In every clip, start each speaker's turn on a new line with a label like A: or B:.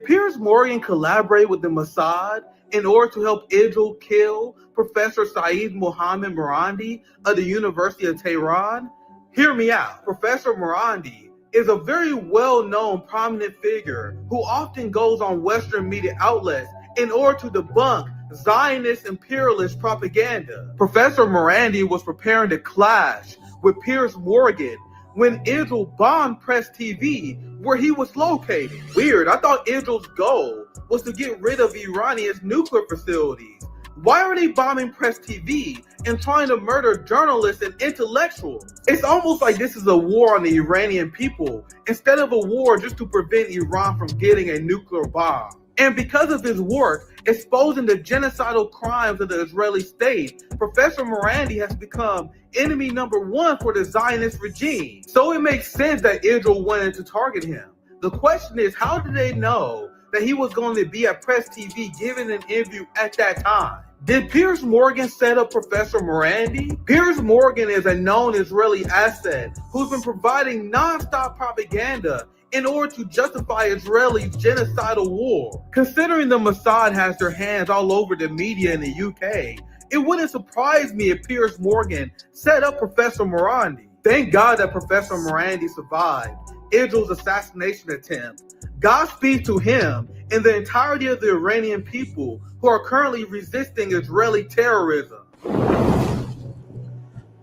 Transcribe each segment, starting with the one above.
A: Piers Morgan collaborated with the Mossad in order to help Israel kill Professor Saeed Mohammed Mirandi of the University of Tehran? Hear me out. Professor Mirandi is a very well-known prominent figure who often goes on Western media outlets in order to debunk Zionist imperialist propaganda. Professor Mirandi was preparing to clash with Piers Morgan when Israel bombed Press TV where he was located. Weird, I thought Israel's goal was to get rid of Iranians' nuclear facilities. Why are they bombing Press TV and trying to murder journalists and intellectuals? It's almost like this is a war on the Iranian people instead of a war just to prevent Iran from getting a nuclear bomb. And because of his work exposing the genocidal crimes of the Israeli state, Professor Mirandi has become enemy number one for the Zionist regime. So it makes sense that Israel wanted to target him. The question is, how did they know that he was going to be at Press TV giving an interview at that time? Did Piers Morgan set up Professor Mirandi? Piers Morgan is a known Israeli asset who's been providing non-stop propaganda in order to justify Israel's genocidal war. Considering the Mossad has their hands all over the media in the UK, it wouldn't surprise me if Piers Morgan set up Professor Mirandi. Thank God that Professor Mirandi survived Israel's assassination attempt. Godspeed to him and the entirety of the Iranian people who are currently resisting Israeli terrorism.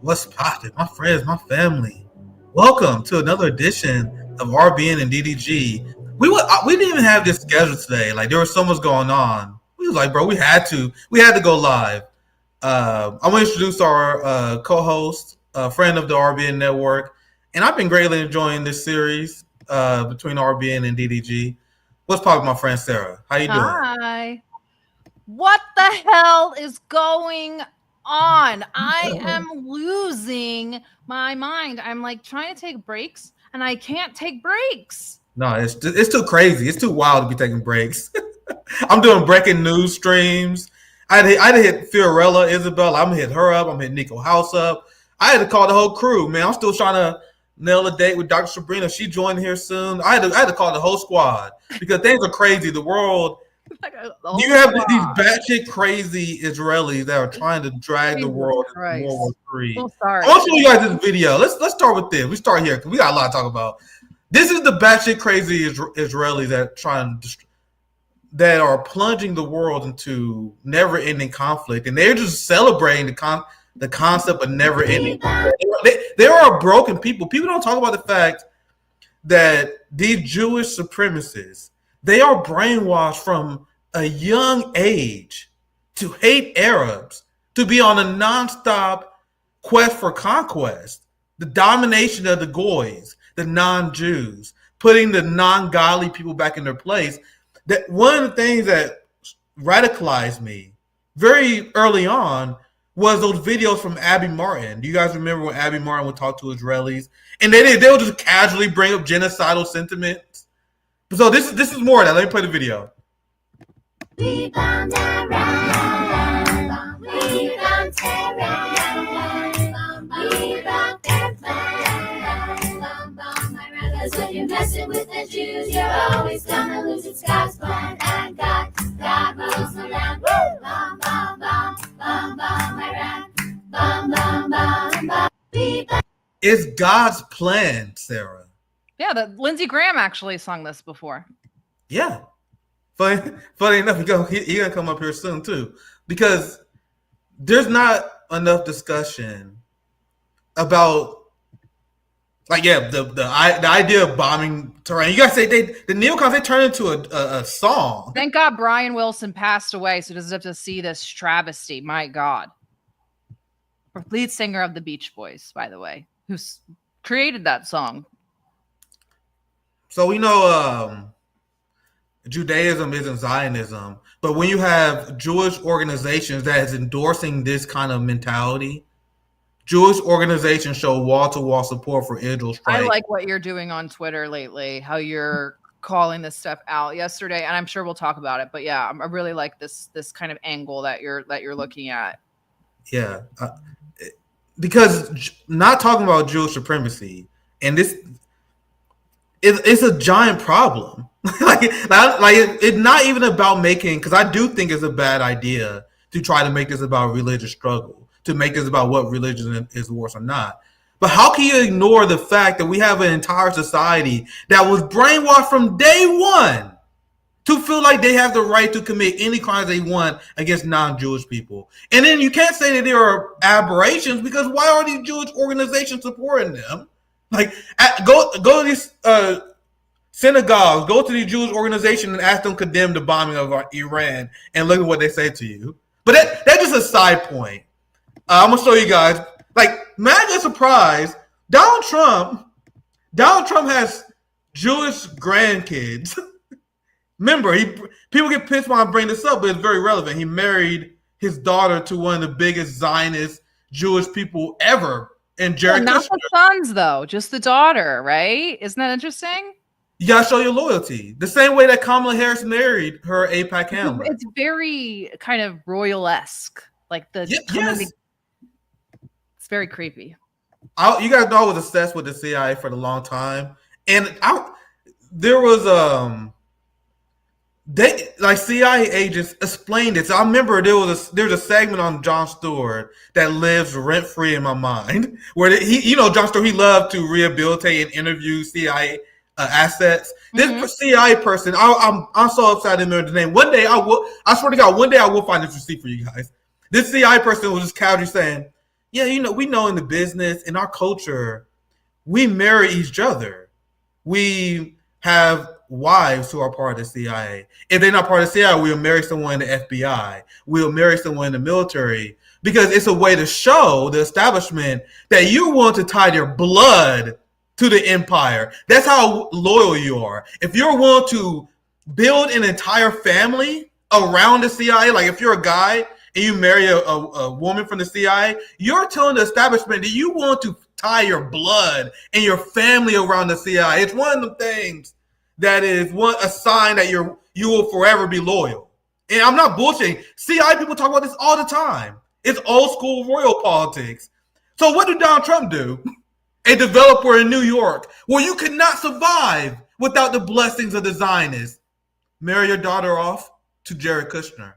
B: What's poppin', my friends, my family? Welcome to another edition of RBN and DDG. We didn't even have this scheduled today. Like, there was so much going on. We was like, bro, we had to go live. I want to introduce our co-host, friend of the RBN network, and I've been greatly enjoying this series between RBN and DDG. What's poppin', my friend Sarah? How you doing?
C: Hi. What the hell is going on? I am losing my mind. I'm like trying to take breaks, and I can't take breaks.
B: No, it's too crazy. It's too wild to be taking breaks. I'm doing breaking news streams. I had to hit Fiorella Isabel. I'm gonna hit her up. I'm gonna hit Nico House up. I had to call the whole crew, man. I'm still trying to nail a date with Dr. Sabrina. She joined here soon. I had to call the whole squad because things are crazy. The world. You have these batshit crazy Israelis that are trying to drag the world into World War III. I want to show you guys this video. Let's start with this. We start here because we got a lot to talk about. This is the batshit crazy Israelis that are plunging the world into never-ending conflict, and they're just celebrating the concept of never-ending. They are broken people. People don't talk about the fact that these Jewish supremacists, they are brainwashed from a young age to hate Arabs, to be on a nonstop quest for conquest, the domination of the Goys, the non-Jews, putting the non-godly people back in their place. That one of the things that radicalized me very early on was those videos from Abby Martin. Do you guys remember when Abby Martin would talk to Israelis and they would just casually bring up genocidal sentiments? So this is more of that. Let me play the video.
D: We found Tehran. We found Tehran. We found Tehran. Cause when you're messing with the Jews, you're always gonna lose. It's God's plan, and God rules the land. Bum, bum, bum, bum, bum, Iran. Bum, bum, bum, bum.
B: It's God's plan, Sarah.
C: Yeah, Lindsey Graham actually sung this before.
B: Yeah. Funny enough, he's gonna come up here soon too, because there's not enough discussion about, like, the idea of bombing Tehran. You guys say the neocons, they turned into a song.
C: Thank God Brian Wilson passed away, so he doesn't have to see this travesty. My God. Lead singer of the Beach Boys, by the way, who created that song.
B: So we know Judaism isn't Zionism, but when you have Jewish organizations that is endorsing this kind of mentality, Jewish organizations show wall-to-wall support for Israel's strike.
C: I like what you're doing on Twitter lately, how you're calling this stuff out yesterday, and I'm sure we'll talk about it. But yeah, I really like this kind of angle that you're looking at.
B: Yeah, because not talking about Jewish supremacy, and this it's a giant problem. It's not even about making, because I do think it's a bad idea to try to make this about religious struggle, to make this about what religion is worse or not. But how can you ignore the fact that we have an entire society that was brainwashed from day one to feel like they have the right to commit any crimes they want against non-Jewish people? And then you can't say that there are aberrations, because why are these Jewish organizations supporting them? Like, go to these synagogues, go to the Jewish organization and ask them to condemn the bombing of Iran, and look at what they say to you. But that's just a side point. I'm gonna show you guys. Like, MAGA surprise, Donald Trump has Jewish grandkids. Remember, people get pissed when I bring this up, but it's very relevant. He married his daughter to one of the biggest Zionist Jewish people ever, and Jared
C: not
B: Kushner.
C: the sons, though, just the daughter, right? Isn't that interesting?
B: You gotta show your loyalty. The same way that Kamala Harris married her AIPAC handler.
C: It's very kind of royal-esque. Like the
B: yes.
C: It's very creepy.
B: You guys know I was obsessed with the CIA for a long time, and there was CIA agents explained it. So I remember there's a segment on Jon Stewart that lives rent free in my mind, where Jon Stewart, he loved to rehabilitate and interview CIA assets. This CIA person, I'm so upset I didn't remember the name. One day I swear to God, one day I will find this receipt for you guys. This CIA person was just casually saying, yeah, we know in the business, in our culture, we marry each other. We have wives who are part of the CIA. If they're not part of the CIA, we'll marry someone in the FBI. We'll marry someone in the military, because it's a way to show the establishment that you want to tie your blood to the empire. That's how loyal you are. If you're willing to build an entire family around the CIA, like if you're a guy and you marry a woman from the CIA, you're telling the establishment that you want to tie your blood and your family around the CIA. It's one of the things that is a sign that you will forever be loyal. And I'm not bullshitting. CIA people talk about this all the time. It's old school royal politics. So what did Donald Trump do? A developer in New York, where you could not survive without the blessings of the Zionists. Marry your daughter off to Jared Kushner.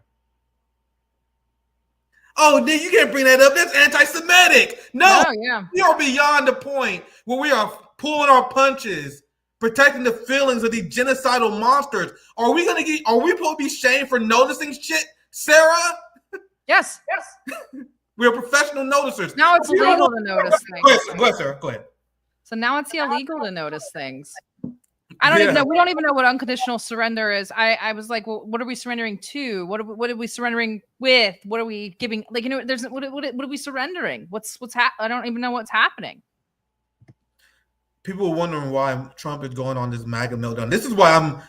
B: Oh, you can't bring that up. That's anti-Semitic. No, we are beyond the point where we are pulling our punches, protecting the feelings of these genocidal monsters. Are we supposed to be shamed for noticing shit, Sarah?
C: Yes.
B: We are professional noticers.
C: Now it's illegal to notice things.
B: Go ahead, Sarah. Go ahead.
C: So now it's illegal to notice things. I don't even know. We don't even know what unconditional surrender is. I was like, well, what are we surrendering to? What are we surrendering with? What are we giving? Like, there's what are we surrendering? I don't even know what's happening.
B: People are wondering why Trump is going on this MAGA meltdown. This is why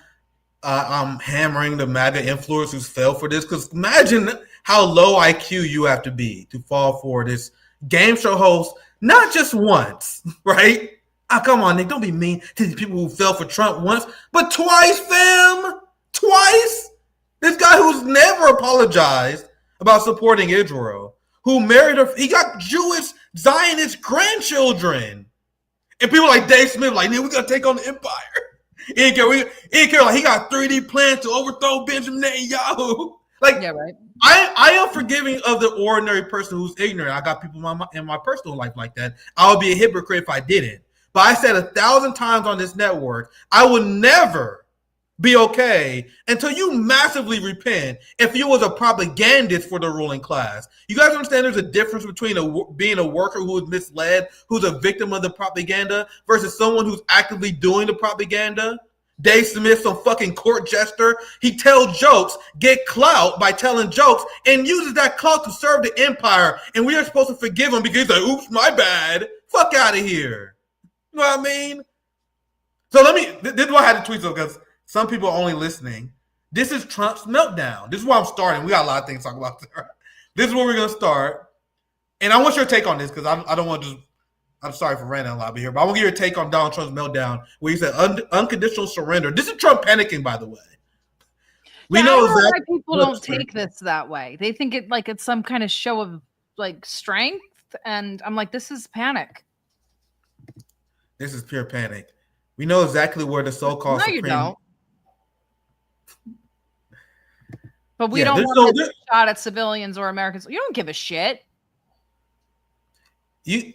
B: I'm hammering the MAGA influencers who fell for this. Because imagine how low IQ you have to be to fall for this game show host, not just once, right? Oh, come on, Nick, don't be mean to these people who fell for Trump once, but twice, fam. Twice. This guy who's never apologized about supporting Israel, who married he got Jewish Zionist grandchildren. And people like Dave Smith, like, we gotta take on the empire. He didn't care. Like, he got 3D plans to overthrow Benjamin Netanyahu. Like, yeah, right. I am forgiving of the ordinary person who's ignorant. I got people in my personal life like that. I would be a hypocrite if I didn't. But I said 1,000 times on this network, I would never be okay until you massively repent if you was a propagandist for the ruling class. You guys understand there's a difference between being a worker who is misled, who's a victim of the propaganda, versus someone who's actively doing the propaganda? Dave Smith, some fucking court jester. He tells jokes, get clout by telling jokes, and uses that clout to serve the empire. And we are supposed to forgive him because he's like, oops, my bad. Fuck out of here. You know what I mean? So this is why I had to tweet so, because some people are only listening. This is Trump's meltdown. This is where I'm starting. We got a lot of things to talk about there. This is where we're going to start. And I want your take on this, because I don't want to just, I'm sorry for ranting a lot here, but I want to get your take on Donald Trump's meltdown, where he said unconditional surrender. This is Trump panicking, by the way.
C: I don't know why people don't take this that way. They think it's some kind of show of like strength, and I'm like, this is panic.
B: This is pure panic. We know exactly where the so-called
C: No, you don't. But we
B: Yeah,
C: don't
B: there's
C: want
B: no-
C: to shot at civilians or Americans. You don't give a shit.
B: You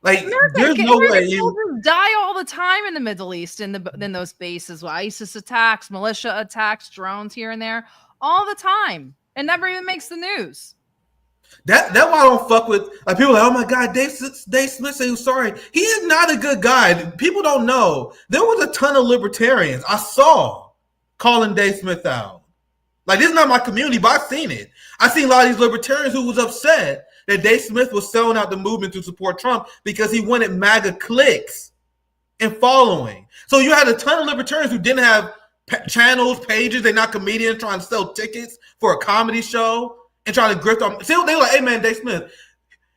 B: like there's no way
C: American
B: you
C: soldiers die all the time in the Middle East in those bases. ISIS attacks, militia attacks, drones here and there, all the time. It never even makes the news.
B: that's why I don't fuck with like people are like, oh my god, Dave Smith said he was sorry. He is not a good guy. People don't know. There was a ton of libertarians I saw calling Dave Smith out. Like, this is not my community, but I've seen it. I've seen a lot of these libertarians who was upset that Dave Smith was selling out the movement to support Trump because he wanted MAGA clicks and following. So you had a ton of libertarians who didn't have channels, pages. They're not comedians trying to sell tickets for a comedy show and trying to grift on. See, they were like, hey, man, Dave Smith,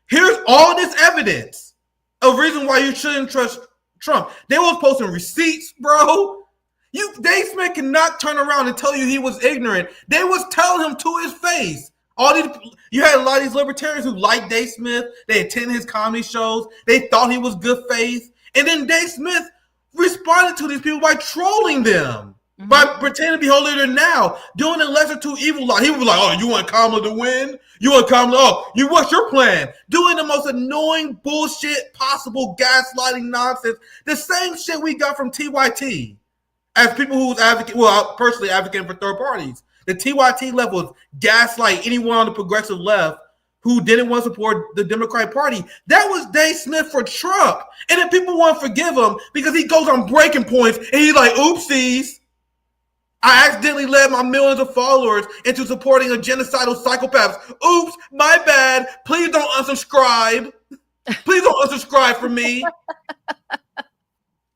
B: here's all this evidence of reason why you shouldn't trust Trump. They was posting receipts, bro. Dave Smith cannot turn around and tell you he was ignorant. They was telling him to his face. You had a lot of these libertarians who liked Dave Smith. They attended his comedy shows. They thought he was good faith. And then Dave Smith responded to these people by trolling them, by pretending to be holier than thou, doing the lesser two evil law. He was like, oh, you want Kamala to win? You want Kamala? Oh, what's your plan? Doing the most annoying bullshit possible, gaslighting nonsense. The same shit we got from TYT. As people who was personally advocating for third parties. The TYT left was gaslight anyone on the progressive left who didn't want to support the Democratic Party. That was Dave Smith for Trump. And then people want to forgive him because he goes on breaking points and he's like, oopsies. I accidentally led my millions of followers into supporting a genocidal psychopath. Oops, my bad. Please don't unsubscribe. Please don't unsubscribe for me.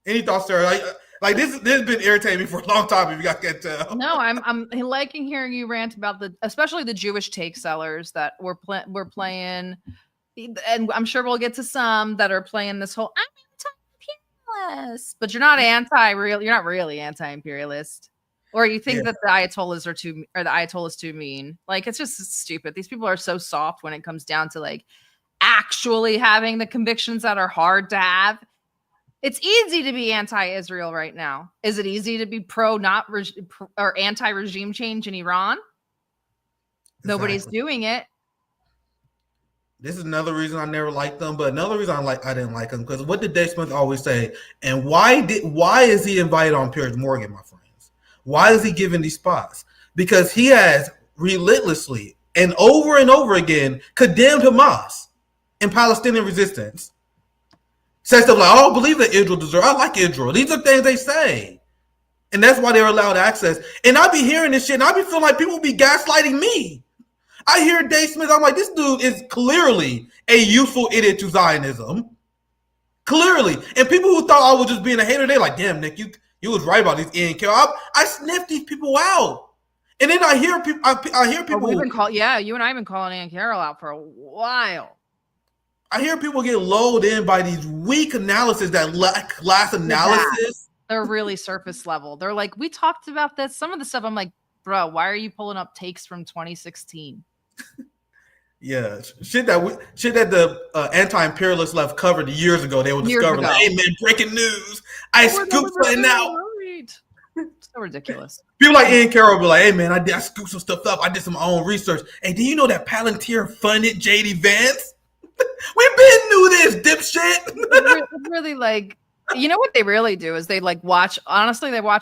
B: Any thoughts, Sarah? Like this has been irritating me for a long time. If you guys can't tell.
C: No, I'm liking hearing you rant about especially the Jewish take sellers that we're playing, and I'm sure we'll get to some that are playing this whole I'm anti-imperialist, but you're not you're not really anti-imperialist, or you think that the Ayatollahs the Ayatollahs too mean. Like, it's just stupid. These people are so soft when it comes down to like actually having the convictions that are hard to have. It's easy to be anti-Israel right now. Is it easy to be or anti-regime change in Iran? Exactly. Nobody's doing it.
B: This is another reason I never liked them, but another reason I didn't like them because what did Dave Smith always say? And why is he invited on Piers Morgan, my friends? Why is he given these spots? Because he has relentlessly and over again condemned Hamas and Palestinian resistance. Say stuff like, I don't believe that Israel deserves. I like Israel. These are things they say. And that's why they're allowed access. And I be hearing this shit, and I be feeling like people be gaslighting me. I hear Dave Smith, I'm like, this dude is clearly a useful idiot to Zionism. Clearly. And people who thought I was just being a hater, they're like, damn, Nick, you was right about these Ian Carroll. I sniffed these people out. And then I hear people.
C: You and I have been calling Ian Carroll out for a while.
B: I hear people get lulled in by these weak analysis that lack class analysis.
C: They're really surface level. They're like, we talked about this. Some of the stuff I'm like, bro, why are you pulling up takes from 2016?
B: Yeah, shit that the anti-imperialist left covered years ago. They were discovering, like, hey man, breaking news. I scooped something out.
C: So ridiculous.
B: People like Ian Carroll be like, hey man, I scooped some stuff up. I did some own research. Hey, do you know that Palantir funded J.D. Vance? We've been knew this, dipshit.
C: It's really like, you know what they really do is they watch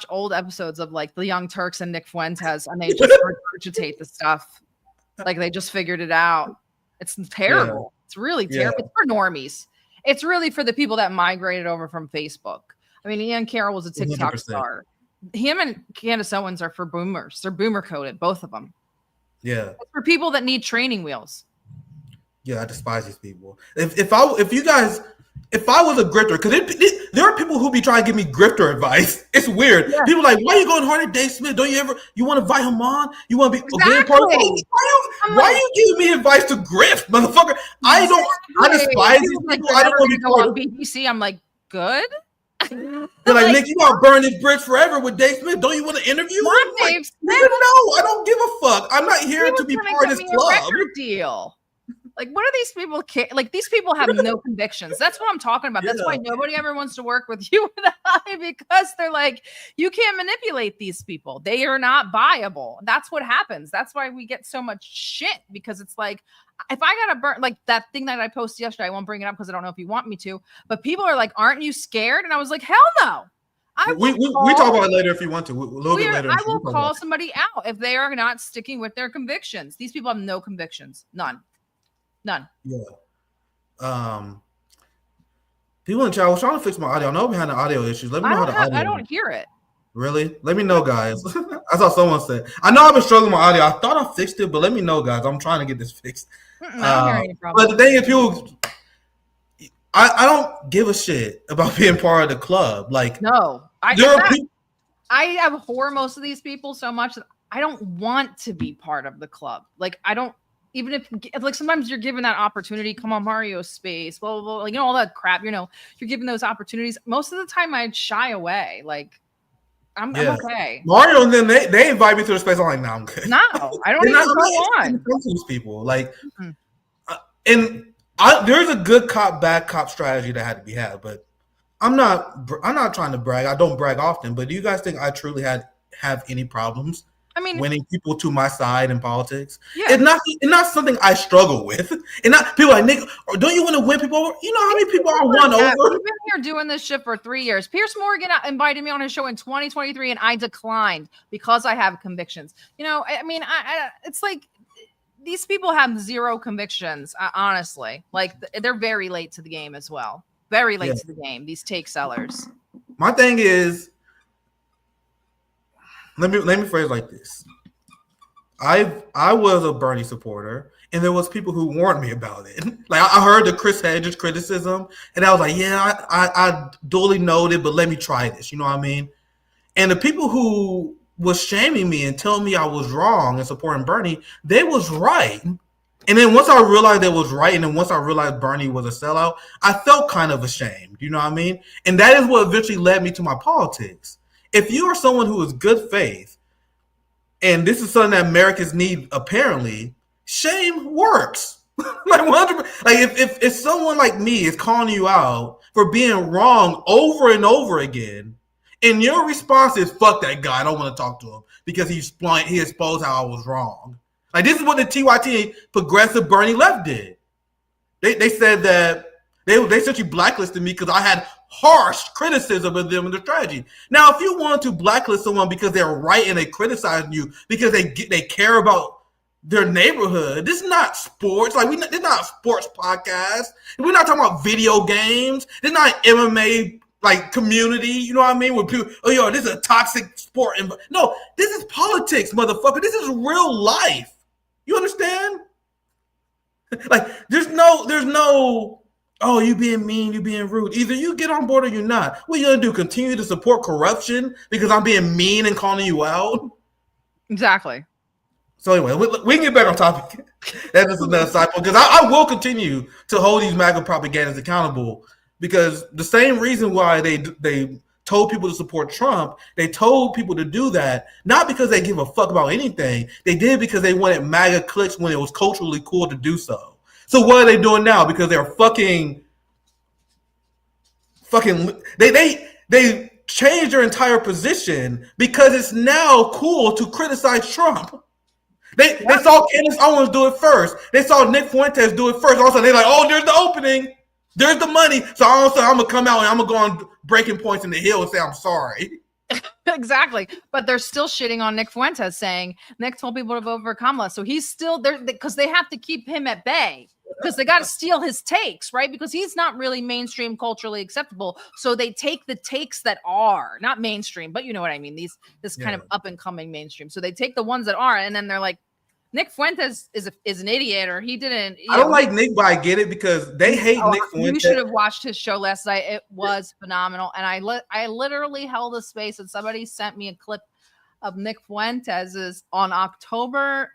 C: old episodes of like the Young Turks and Nick Fuentes, and they just regurgitate the stuff. Like they just figured it out. It's terrible. Yeah. It's really terrible. Yeah. It's for normies. It's really for the people that migrated over from Facebook. I mean, Ian Carroll was a TikTok 100%. Star. Him and Candace Owens are for boomers. They're boomer coded, both of them.
B: Yeah.
C: It's for people that need training wheels.
B: Yeah, I despise these people. If I was a grifter, because there are people who be trying to give me grifter advice. It's weird. Yeah. People are like, why are you going hard at Dave Smith? You want to invite him on? You want to be a part of it? Why are you giving me advice to grift, motherfucker? I despise these people. I don't want to be
C: go on BBC. I'm like, good.
B: They're like, Nick, you want to burn this bridge forever with Dave Smith? Don't you want to interview him?
C: Dave Smith.
B: No, I don't give a fuck. I'm not here to be part of this club.
C: Deal. Like, what do these people care? Like, these people have no convictions. That's what I'm talking about. That's why
B: Yeah.
C: nobody ever wants to work with you and I, because they're like, you can't manipulate these people. They are not viable. That's what happens. That's why we get so much shit, because it's like, if I got to burn, like that thing that I posted yesterday, I won't bring it up because I don't know if you want me to, but people are like, aren't you scared? And I was like, hell no.
B: We talk about it later if you want to. A little bit later.
C: I will call somebody out if they are not sticking with their convictions. These people have no convictions. None.
B: Yeah. People in chat, I was trying to fix my audio. I know we had audio issues. Let me know how the audio.
C: I don't hear it.
B: Really? Let me know, guys. I saw someone said. I know I've been struggling with my audio. I thought I fixed it, but let me know, guys. I'm trying to get this fixed.
C: I don't hear any problem.
B: But the thing is, people, I don't give a shit about being part of the club. Like,
C: no, I abhor most of these people so much that I don't want to be part of the club. Like, I don't, even if like sometimes you're given that opportunity, come on Mario space, blah, blah, blah, like, you know, all that crap, you know, you're given those opportunities. Most of the time I'd shy away. Like, I'm okay.
B: Mario, and then they invite me to the space. I'm like, nah, I'm good.
C: No, I don't even go on.
B: These people, like, and there's a good cop, bad cop strategy that had to be had, but I'm not trying to brag. I don't brag often, but do you guys think I truly have any problems? I mean, winning people to my side in politics. Yeah. It's not something I struggle with. And not people like, Nick, don't you want to win people over? You know how many people I won over?
C: We've been here doing this shit for 3 years. Pierce Morgan invited me on his show in 2023 and I declined because I have convictions. You know, I mean, it's like these people have zero convictions, honestly. Like, they're very late to the game as well. Very late to the game, these take sellers.
B: My thing is, let me phrase it like this. I was a Bernie supporter, and there was people who warned me about it. Like, I heard the Chris Hedges criticism, and I was like, yeah, I duly noted, but let me try this. You know what I mean? And the people who was shaming me and telling me I was wrong in supporting Bernie, they was right. And then once I realized they was right, and then once I realized Bernie was a sellout, I felt kind of ashamed. You know what I mean? And that is what eventually led me to my politics. If you are someone who is good faith, and this is something that Americans need, apparently, shame works. Like 100%. Like if someone like me is calling you out for being wrong over and over again, and your response is "fuck that guy, I don't want to talk to him because he exposed how I was wrong." Like, this is what the TYT progressive Bernie left did. They said that they essentially blacklisted me because I had harsh criticism of them and their strategy. Now, if you want to blacklist someone because they're right and they criticizing you because they care about their neighborhood, this is not sports. Like, this is not a sports podcast. We're not talking about video games. This is not an MMA like community. You know what I mean? With people, oh yo, this is a toxic sport. No, this is politics, motherfucker. This is real life. You understand? Like, there's no. Oh, you being mean, you being rude. Either you get on board or you're not. What are you gonna do? Continue to support corruption because I'm being mean and calling you out?
C: Exactly.
B: So anyway, we can get back on topic. That is another cycle because I will continue to hold these MAGA propagandas accountable because the same reason why they told people to support Trump, they told people to do that not because they give a fuck about anything. They did because they wanted MAGA clicks when it was culturally cool to do so. So what are they doing now? Because they're fucking. They changed their entire position because it's now cool to criticize Trump. They saw Candace Owens do it first. They saw Nick Fuentes do it first. All of a sudden they're like, oh, there's the opening, there's the money. So all of a sudden I'm gonna come out and I'm gonna go on Breaking Points in the Hill and say I'm sorry.
C: Exactly. But they're still shitting on Nick Fuentes, saying Nick told people to vote for Kamala. So he's still there because they have to keep him at bay. Because they got to steal his takes, right? Because he's not really mainstream culturally acceptable. So they take the takes that are not mainstream, but you know what I mean? This kind of up and coming mainstream. So they take the ones that are, and then they're like, Nick Fuentes is an idiot, or he didn't.
B: I don't like Nick, but I get it because they hate Nick Fuentes.
C: You should have watched his show last night. It was phenomenal. And I literally held a space, and somebody sent me a clip of Nick Fuentes' on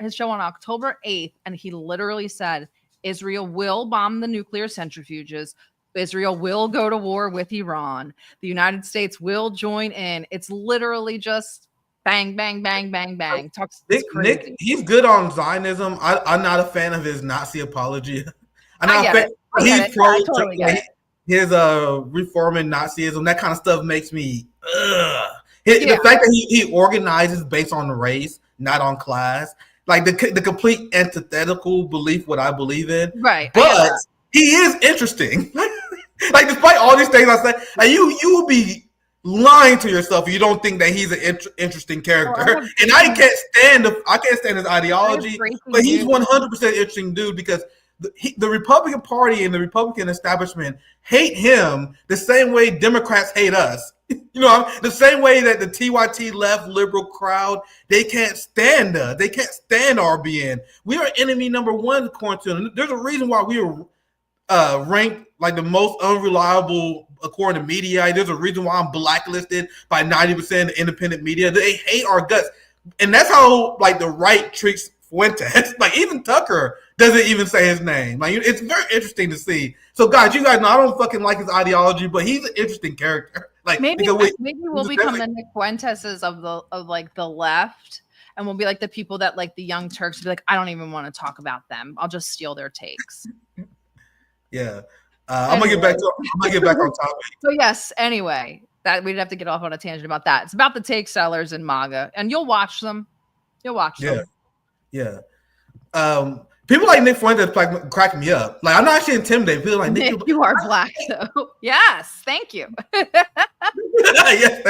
C: his show on October 8th, and he literally said, Israel will bomb the nuclear centrifuges. Israel will go to war with Iran. The United States will join in. It's literally just Bang, bang, bang, bang, bang. Talks
B: Nick, he's good on Zionism. I'm not a fan of his Nazi apology. I'm not
C: I
B: a
C: get
B: fan.
C: it. I get it. I totally get it.
B: His reforming Nazism, that kind of stuff makes me the fact that he organizes based on race, not on class, like the complete antithetical belief what I believe in.
C: Right.
B: But he is interesting. Like despite all these things I say, like you will be lying to yourself if you don't think that he's an interesting character. And I can't stand his ideology, but he's 100% interesting dude because the Republican Party and the Republican establishment hate him the same way Democrats hate us. You know, the same way that the TYT left liberal crowd, they can't stand us. They can't stand RBN. We are enemy number one according to them. There's a reason why we are ranked like the most unreliable according to media. There's a reason why I'm blacklisted by 90% of independent media. They hate our guts. And that's how like the right treats Fuentes. Like even Tucker doesn't even say his name. Like it's very interesting to see. So guys, you guys know I don't fucking like his ideology, but he's an interesting character. Like
C: maybe we'll become the Nick Fuenteses of the left, and we'll be like the people that like the Young Turks be like, I don't even want to talk about them. I'll just steal their takes.
B: Yeah. I'm gonna get back on topic.
C: So yes, anyway, that we'd have to get off on a tangent about that. It's about the take sellers in MAGA, and you'll watch them. Them.
B: Yeah. People like Nick Fuentes crack me up. Like I'm not actually intimidated. People like
C: Nick, you are black though. Yes, thank you.
B: Yes,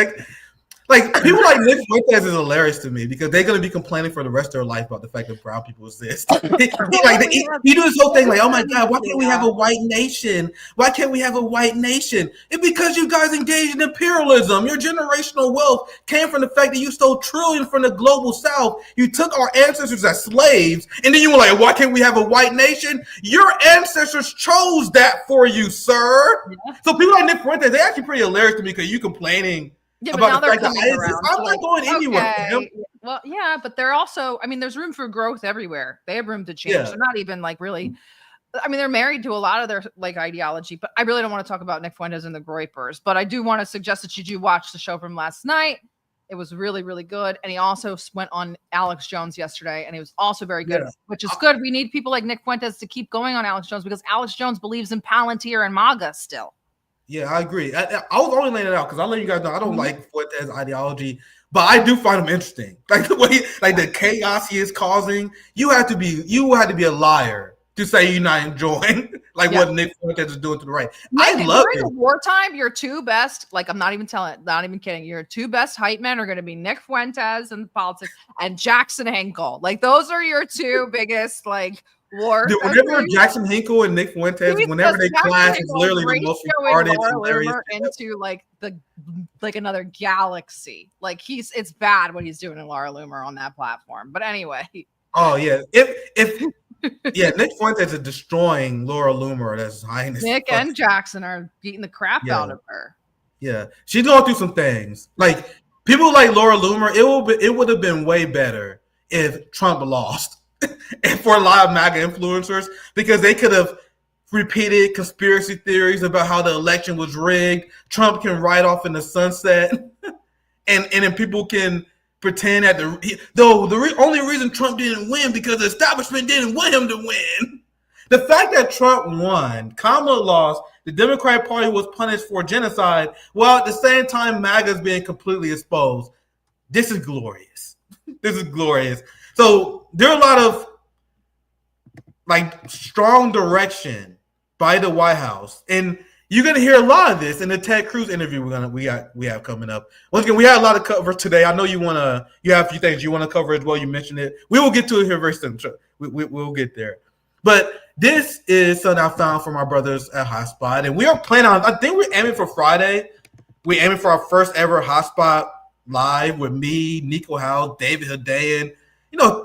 B: like people like Nick Fuentes is hilarious to me because they're gonna be complaining for the rest of their life about the fact that brown people exist. he do this whole thing like, oh my God, why can't we have a white nation? Why can't we have a white nation? It's because you guys engaged in imperialism. Your generational wealth came from the fact that you stole trillions from the global south. You took our ancestors as slaves, and then you were like, why can't we have a white nation? Your ancestors chose that for you, sir. Yeah. So people like Nick Fuentes, they're actually pretty hilarious to me because you complaining.
C: Yeah, but now they're coming around.
B: I'm not going anywhere for him.
C: Well, yeah, but they're also, I mean, there's room for growth everywhere. They have room to change. Yeah. They're not even like really, I mean, they're married to a lot of their like ideology, but I really don't want to talk about Nick Fuentes and the Groypers. But I do want to suggest that you do watch the show from last night. It was really, really good. And he also went on Alex Jones yesterday, and he was also very good, which is good. We need people like Nick Fuentes to keep going on Alex Jones because Alex Jones believes in Palantir and MAGA still. Yeah,
B: I agree. I was only laying it out because I'll let you guys know I don't like Fuentes' ideology, but I do find him interesting. Like the way, like the chaos he is causing. You had to be a liar to say you're not enjoying what Nick Fuentes is doing to the right. I love it.
C: During wartime, your two best, like I'm not even kidding. Your two best hype men are going to be Nick Fuentes and politics and Jackson Hinkle. Like those are your two biggest war.
B: Dude, whenever Jackson Hinkle and Nick Fuentes, whenever they clash, it's literally the most retarded, hilarious
C: into another galaxy. Like it's bad what he's doing in Laura Loomer on that platform. But anyway.
B: Oh yeah, if Nick Fuentes is destroying Laura Loomer. That's highness.
C: Nick and Jackson are beating the crap out of her.
B: Yeah, she's going through some things. Like people like Laura Loomer, it would have been way better if Trump lost. And for a lot of MAGA influencers, because they could have repeated conspiracy theories about how the election was rigged. Trump can ride off in the sunset, and then people can pretend that the only reason Trump didn't win because the establishment didn't want him to win. The fact that Trump won, Kamala lost, the Democratic Party was punished for genocide, while at the same time MAGA is being completely exposed. This is glorious. This is glorious. So there are a lot of strong direction by the White House, and you're gonna hear a lot of this in the Ted Cruz interview we have coming up. Once again, we had a lot of coverage today. I know you have a few things you want to cover as well. You mentioned it. We will get to it here very soon. We'll get there. But this is something I found from our brothers at Hotspot, and we are planning on. I think we're aiming for Friday. We're aiming for our first ever Hotspot live with me, Nico Howe, David Hadayan.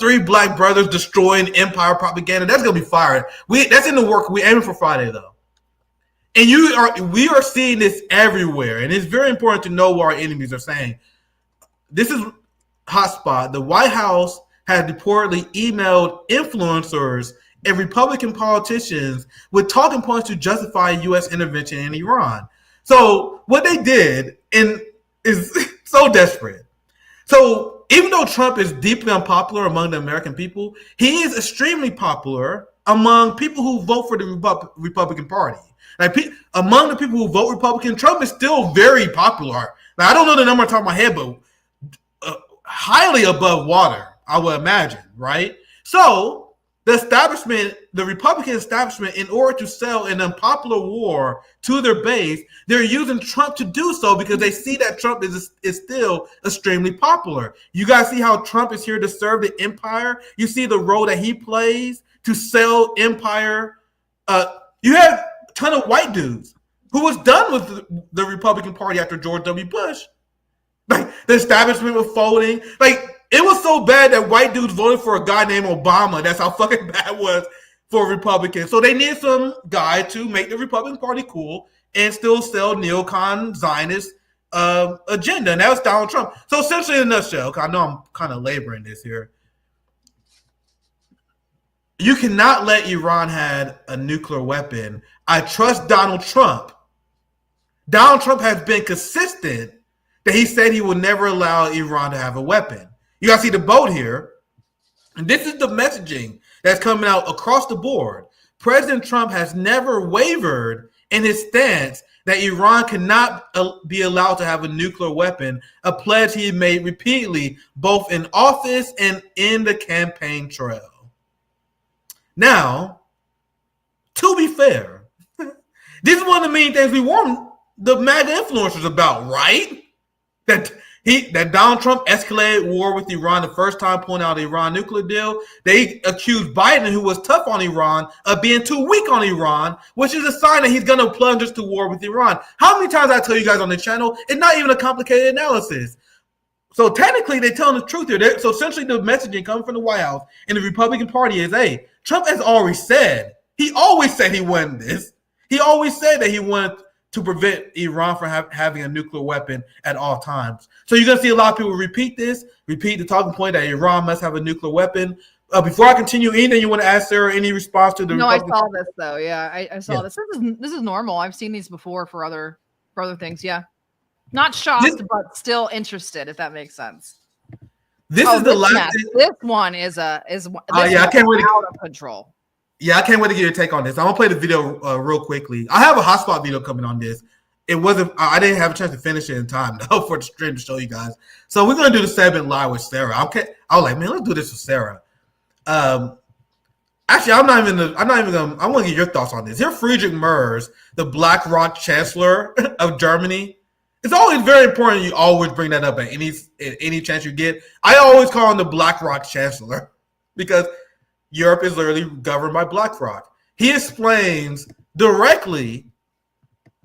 B: 3 black brothers destroying empire propaganda. That's gonna be fire. That's in the work. We're aiming for Friday though, and we are seeing this everywhere, and it's very important to know what our enemies are saying. This is Hotspot. The White House had reportedly emailed influencers and Republican politicians with talking points to justify U.S. intervention in Iran. So what they did is so desperate. So even though Trump is deeply unpopular among the American people, he is extremely popular among people who vote for the Republican Party. Like among the people who vote Republican, Trump is still very popular. Now, I don't know the number on top of my head, but highly above water, I would imagine, right? So the establishment, the Republican establishment, in order to sell an unpopular war to their base, they're using Trump to do so because they see that Trump is still extremely popular. You guys see how Trump is here to serve the empire? You see the role that he plays to sell empire. You have a ton of white dudes who was done with the Republican Party after George W. Bush. Like, the establishment was folding. Like, it was so bad that white dudes voted for a guy named Obama. That's how fucking bad it was for Republicans. So they needed some guy to make the Republican Party cool and still sell neocon Zionist agenda. And that was Donald Trump. So essentially, in a nutshell, I know I'm kind of laboring this here. You cannot let Iran have a nuclear weapon. I trust Donald Trump. Donald Trump has been consistent that he said he would never allow Iran to have a weapon. You guys see the boat here. And this is the messaging that's coming out across the board. President Trump has never wavered in his stance that Iran cannot be allowed to have a nuclear weapon, a pledge he made repeatedly, both in office and in the campaign trail. Now, to be fair, this is one of the main things we warned the MAGA influencers about, right? That Donald Trump escalated war with Iran the first time, pointing out the Iran nuclear deal. They accused Biden, who was tough on Iran, of being too weak on Iran, which is a sign that he's going to plunge us to war with Iran. How many times I tell you guys on the channel, it's not even a complicated analysis. So technically, they're telling the truth here. So essentially, the messaging coming from the White House and the Republican Party is, hey, Trump has already said, he always said he wanted this. He always said that he wanted to prevent Iran from having a nuclear weapon at all times. So you're going to see a lot of people repeat the talking point that Iran must have a nuclear weapon. Before I continue, anything you want to ask, Sarah, any response to the Republican?
C: I saw this, though. Yeah, I saw this. This is normal. I've seen these before for other things. Yeah. Not shocked, but still interested, if that makes sense.
B: This is the last.
C: This one is I
B: can't wait
C: out of control.
B: Yeah, I can't wait to get your take on this. I'm gonna play the video real quickly. I have a hotspot video coming on this. I didn't have a chance to finish it in time though for the stream to show you guys. So we're gonna do the segment live with Sarah. I was like, man, let's do this with Sarah. Actually, I'm not even gonna. I want to get your thoughts on this. Here, Friedrich Merz, the BlackRock Chancellor of Germany. It's always very important you always bring that up at any chance you get. I always call him the BlackRock Chancellor because Europe is literally governed by BlackRock. He explains directly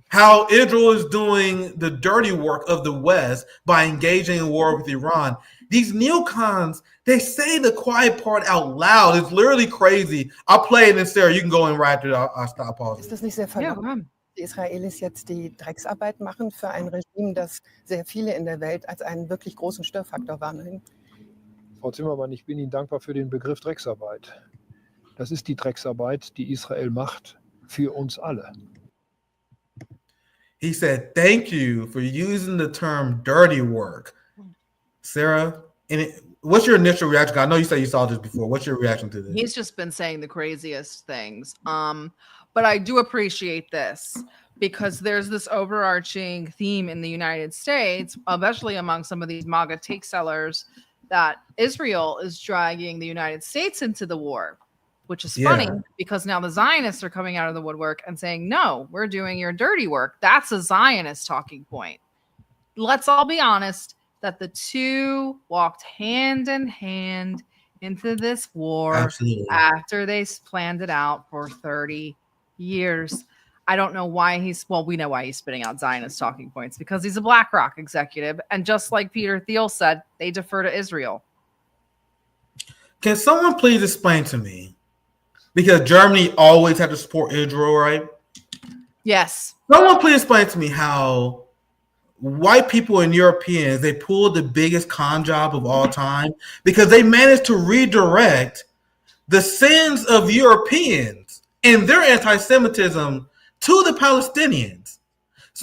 B: how Israel is doing the dirty work of the West by engaging in war with Iran. These neocons, they say the quiet part out loud. It's literally crazy. I'll play it, and Sarah, you can go in right after I'll stop pausing.
E: Ist das nicht sehr verlockend, die Israelis jetzt die Drecksarbeit machen für ein Regime, das sehr viele in der Welt als einen wirklich großen Störfaktor wahrnehmen?
F: Frau Zimmermann, ich bin Ihnen dankbar für den Begriff Drecksarbeit. Das ist die Drecksarbeit, die Israel macht für uns alle.
B: He said, thank you for using the term dirty work. Sarah, what's your initial reaction? I know you said you saw this before. What's your reaction to this?
C: He's just been saying the craziest things. But I do appreciate this because there's this overarching theme in the United States, especially among some of these MAGA take sellers, that Israel is dragging the United States into the war, which is funny because now the Zionists are coming out of the woodwork and saying, no, we're doing your dirty work. That's a Zionist talking point. Let's all be honest that the two walked hand in hand into this war after they planned it out for 30 years. I don't know why we know why he's spitting out Zionist talking points, because he's a BlackRock executive. And just like Peter Thiel said, they defer to Israel.
B: Can someone please explain to me, because Germany always had to support Israel, right?
C: Yes.
B: Someone please explain to me how white people and Europeans, they pulled the biggest con job of all time because they managed to redirect the sins of Europeans and their anti-Semitism to the Palestinians.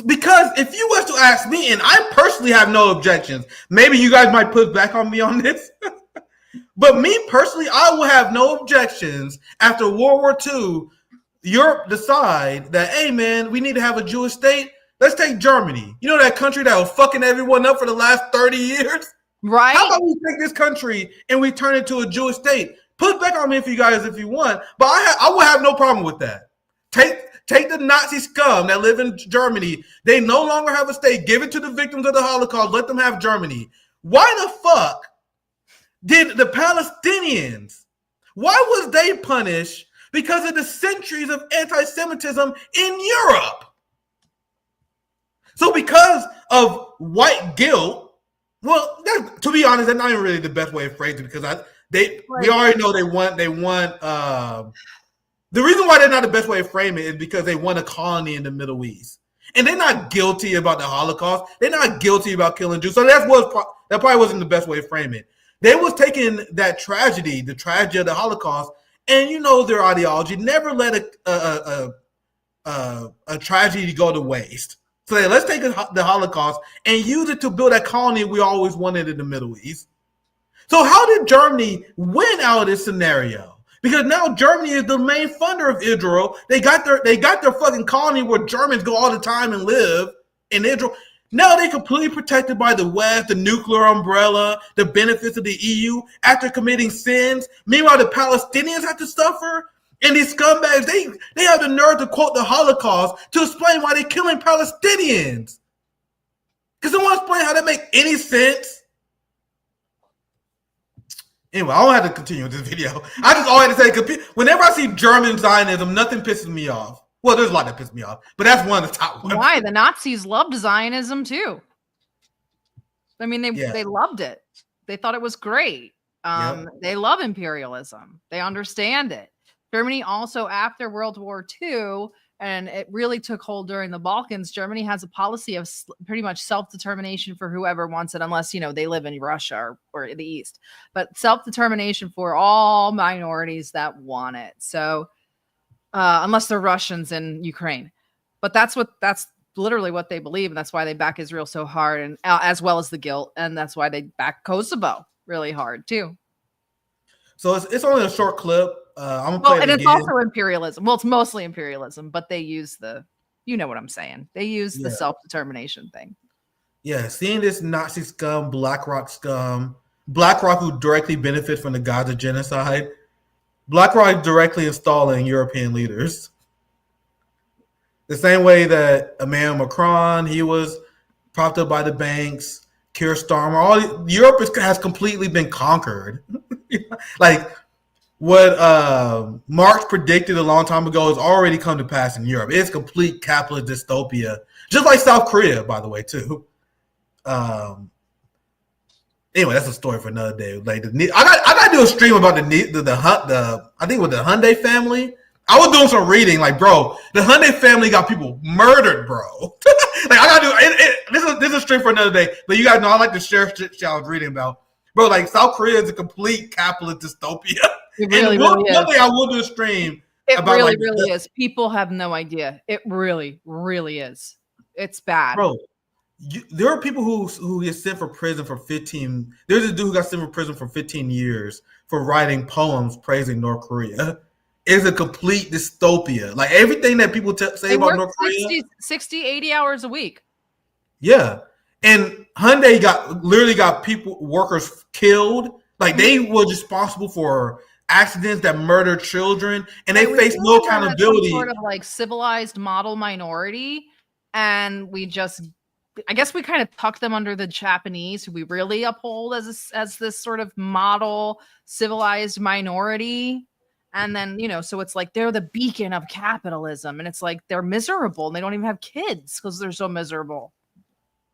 B: Because if you was to ask me, and I personally have no objections, maybe you guys might put back on me on this, but me personally, I will have no objections after World War II. Europe decide that, hey man, we need to have a Jewish state. Let's take Germany. You know that country that was fucking everyone up for the last 30 years?
C: Right?
B: How about we take this country and we turn it to a Jewish state? Put back on me if you want, but I will have no problem with that. Take the Nazi scum that live in Germany. They no longer have a state. Give it to the victims of the Holocaust. Let them have Germany. Why the fuck did the Palestinians, why was they punished because of the centuries of anti-Semitism in Europe? So because of white guilt, well, to be honest, that's not even really the best way to phrase it, because we already know they want the reason why they're not the best way to frame it is because they want a colony in the Middle East. And they're not guilty about the Holocaust. They're not guilty about killing Jews. So that probably wasn't the best way to frame it. They was taking that tragedy, the tragedy of the Holocaust, and you know their ideology, never let a tragedy go to waste. So let's take the Holocaust and use it to build that colony we always wanted in the Middle East. So how did Germany win out of this scenario? Because now Germany is the main funder of Israel. They got their fucking colony where Germans go all the time and live in Israel. Now they're completely protected by the West, the nuclear umbrella, the benefits of the EU after committing sins. Meanwhile, the Palestinians have to suffer. And these scumbags, they have the nerve to quote the Holocaust to explain why they're killing Palestinians. Can someone explain how that makes any sense? Anyway, I don't have to continue with this video. I just all had to say, whenever I see German Zionism, nothing pisses me off. Well, there's a lot that pisses me off, but that's one of the top ones.
C: Why? The Nazis loved Zionism too. I mean, they loved it. They thought it was great. They love imperialism. They understand it. Germany also, after World War II, and it really took hold during the Balkans, Germany has a policy of pretty much self-determination for whoever wants it, unless, they live in Russia or the East. But self-determination for all minorities that want it. So unless they're Russians in Ukraine. But that's literally what they believe, and that's why they back Israel so hard, and as well as the guilt, and that's why they back Kosovo really hard too.
B: So it's only a short clip. I'm gonna play it again.
C: It's also imperialism. Well, it's mostly imperialism, but they use you know what I'm saying. They use the self-determination thing.
B: Yeah, seeing this Nazi scum, BlackRock scum, BlackRock who directly benefits from the Gaza genocide, BlackRock directly installing European leaders. The same way that Emmanuel Macron, he was propped up by the banks, Keir Starmer, Europe has completely been conquered. Like what Marx predicted a long time ago has already come to pass in Europe. It's complete capitalist dystopia, just like South Korea, by the way, too. Anyway, that's a story for another day. Like I got to do a stream about the I think with the Hyundai family. I was doing some reading, like, bro, the Hyundai family got people murdered, bro. Like I gotta do it. This is a stream for another day. But you guys know I like to share shit I was reading about. Bro, like South Korea is a complete capitalist dystopia.
C: It really, really is.
B: One day I will do a stream.
C: It about really, really is. People have no idea. It really, really is. It's bad.
B: Bro, there are people who get sent for prison for 15. There's a dude who got sent for prison for 15 years for writing poems praising North Korea. It's a complete dystopia. Like everything that people say about North Korea. 60,
C: 80 hours a week.
B: Yeah. And Hyundai literally got workers killed. Like they were responsible for accidents that murdered children, and they face no accountability.
C: Sort of like civilized model minority, and I guess we kind of tuck them under the Japanese, who we really uphold as this sort of model civilized minority. And then, so it's like they're the beacon of capitalism, and it's like they're miserable and they don't even have kids because they're so miserable.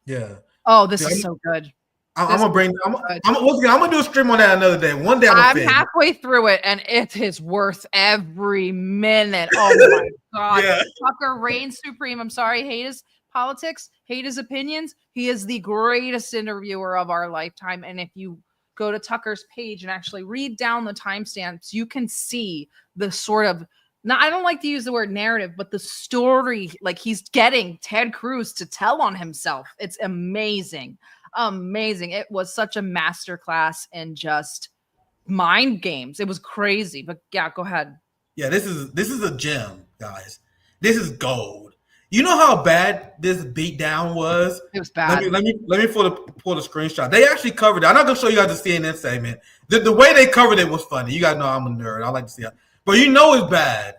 B: Yeah.
C: Oh, this is so good.
B: I'm gonna do a stream on that another day. One day
C: I'm halfway through it, and it is worth every minute. Oh my god!
B: Yeah.
C: Tucker reigns supreme. I'm sorry, hate his politics, hate his opinions. He is the greatest interviewer of our lifetime. And if you go to Tucker's page and actually read down the timestamps, you can see the sort of Now, I don't like to use the word narrative, but the story, like he's getting Ted Cruz to tell on himself. It's amazing. Amazing. It was such a masterclass in just mind games. It was crazy. But yeah, go ahead.
B: Yeah, this is a gem, guys. This is gold. You know how bad this beatdown was?
C: It was bad.
B: Let me pull the screenshot. They actually covered it. I'm not gonna show you guys the CNN segment. The way they covered it was funny. You guys know I'm a nerd. I like to see it. But you know it's bad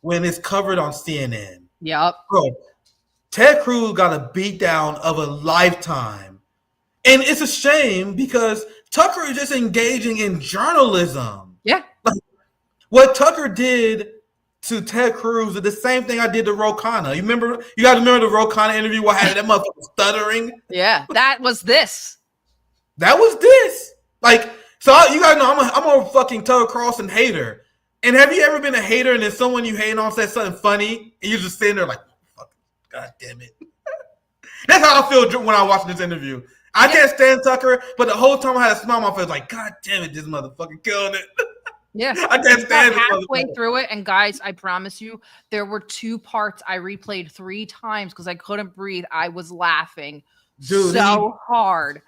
B: when it's covered on CNN.
C: Yep.
B: Bro, Ted Cruz got a beatdown of a lifetime. And it's a shame because Tucker is just engaging in journalism.
C: Yeah.
B: Like, what Tucker did to Ted Cruz is the same thing I did to Ro Khanna. You guys remember the Ro Khanna interview where I had that motherfucker stuttering?
C: Yeah, that was this.
B: That was this. Like, so you guys know I'm a fucking Tucker Carlson hater. And have you ever been a hater and then someone you hate on says something funny and you're just sitting there like, fuck, God damn it. That's how I feel when I watch this interview. I can't stand Tucker, but the whole time I had a smile on my face like, God damn it, this motherfucker killing it.
C: Yeah,
B: I can't stand it.
C: Halfway through it, and guys, I promise you, there were 2 parts I replayed 3 times because I couldn't breathe. I was laughing so hard.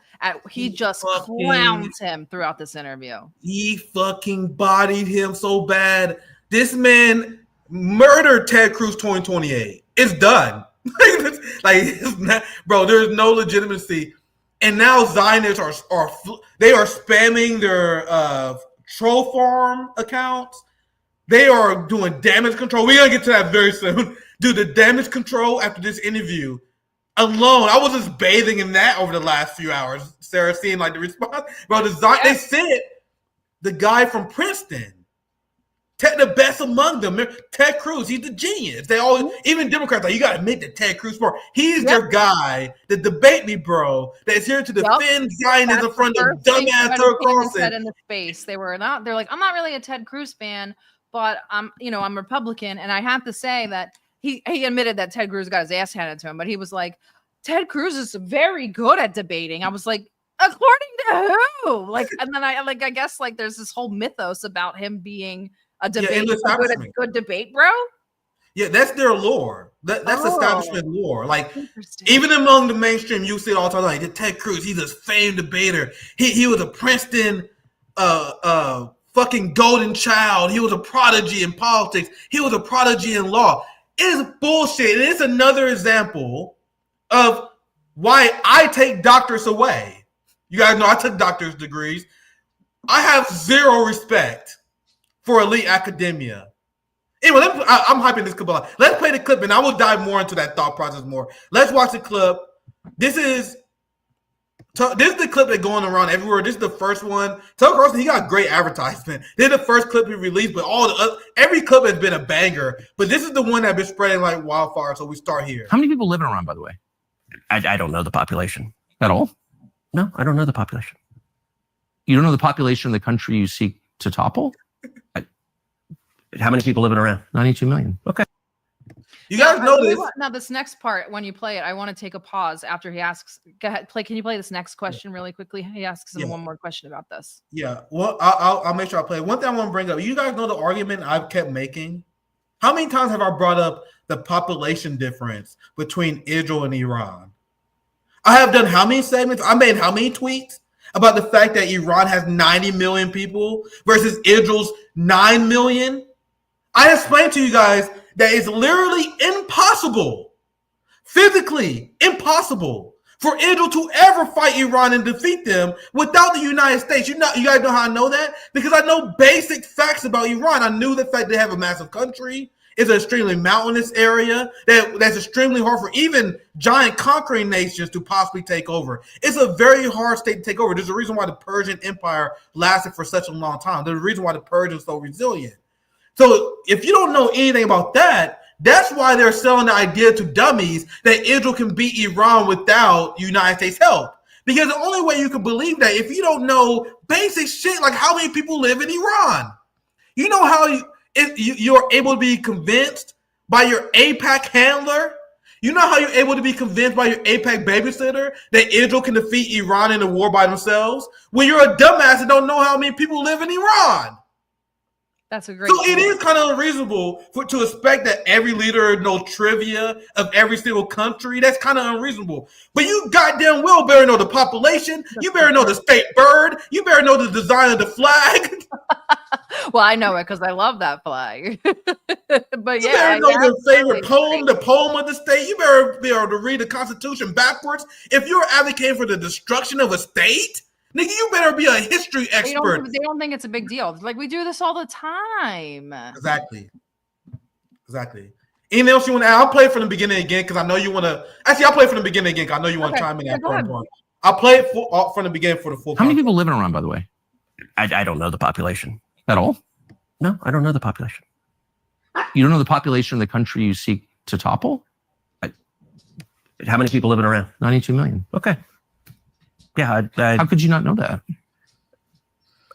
C: He just clowns him throughout this interview. He
B: fucking bodied him so bad. This man murdered Ted Cruz 2028. It's done. It's not, bro, there's no legitimacy. And now Zionists are spamming their troll farm accounts. They are doing damage control. We're gonna get to that very soon. Dude, the damage control after this interview alone, I was just bathing in that over the last few hours. Sarah, seeing like the response, bro. They said the guy from Princeton, the best among them, Ted Cruz. He's the genius. They all, even Democrats, like, you got to admit that Ted Cruz, he's their guy, the debate me, bro, that's here to defend Zionism from the dumbass Tucker Carlson.
C: In the space, they're like, I'm not really a Ted Cruz fan, but I'm Republican, and I have to say that he admitted that Ted Cruz got his ass handed to him, but he was like, Ted Cruz is very good at debating. I was like, according to who? Like, and then I guess like there's this whole mythos about him being a good debate, bro.
B: Yeah, that's their lore. That's establishment lore. Like, even among the mainstream, you see it all the time. Like, Ted Cruz, he's a famed debater. He was a Princeton fucking golden child. He was a prodigy in politics. He was a prodigy in law. It is bullshit. And it's another example of why I take doctors away. You guys know I took doctor's degrees. I have zero respect for elite academia. Anyway, I'm hyping this clip a lot. Let's play the clip, and I will dive more into that thought process more. Let's watch the clip. This is the clip that's going around everywhere. This is the first one. Tucker Carlson, he got great advertisement. This is the first clip he released, but every clip has been a banger. But this is the one that's been spreading like wildfire, so we start here.
G: How many people live in Iran, by the way? I don't know the population at all. No, I don't know the population. You don't know the population of the country you seek to topple? How many people live in Iran? 92 million. Okay.
B: You guys know this.
C: Now, this next part, when you play it, I want to take a pause after he asks. Go ahead, can you play this next question really quickly? He asks him one more question about this.
B: Yeah. Well, I'll make sure I play it. One thing I want to bring up. You guys know the argument I've kept making? How many times have I brought up the population difference between Israel and Iran? I have done how many segments? I made how many tweets about the fact that Iran has 90 million people versus Israel's 9 million? I explained to you guys that it's literally impossible, physically impossible, for Israel to ever fight Iran and defeat them without the United States. You guys know how I know that? Because I know basic facts about Iran. I knew the fact they have a massive country. It's an extremely mountainous area that's extremely hard for even giant conquering nations to possibly take over. It's a very hard state to take over. There's a reason why the Persian Empire lasted for such a long time. There's a reason why the Persians are so resilient. So if you don't know anything about that, that's why they're selling the idea to dummies that Israel can beat Iran without United States help. Because the only way you can believe that, if you don't know basic shit like how many people live in Iran, you know how you're able to be convinced by your AIPAC handler. You know how you're able to be convinced by your AIPAC babysitter that Israel can defeat Iran in a war by themselves? When you're a dumbass and don't know how many people live in Iran.
C: That's a great.
B: So it is kind of unreasonable to expect that every leader know trivia of every single country. That's kind of unreasonable. But you goddamn well better know the population. You better know the state bird. You better know the design of the flag.
C: Well, I know it because I love that flag. But
B: You
C: yeah,
B: better know the favorite poem, the poem of the state. You better be able to read the Constitution backwards. If you're advocating for the destruction of a state, nigga, you better be a history expert.
C: They don't think it's a big deal. Like, we do this all the time.
B: Exactly. Anything else you want to add? I'll play it from the beginning again because I know you want to. Actually, I'll play it from the beginning again because I know you want to chime in at one point. I'll play it from the beginning for the full.
G: How many people live in Iran, by the way? I don't know the population at all. No, I don't know the population. You don't know the population of the country you seek to topple? How many people live in Iran? 92 million. Okay. Yeah. How could you not know that?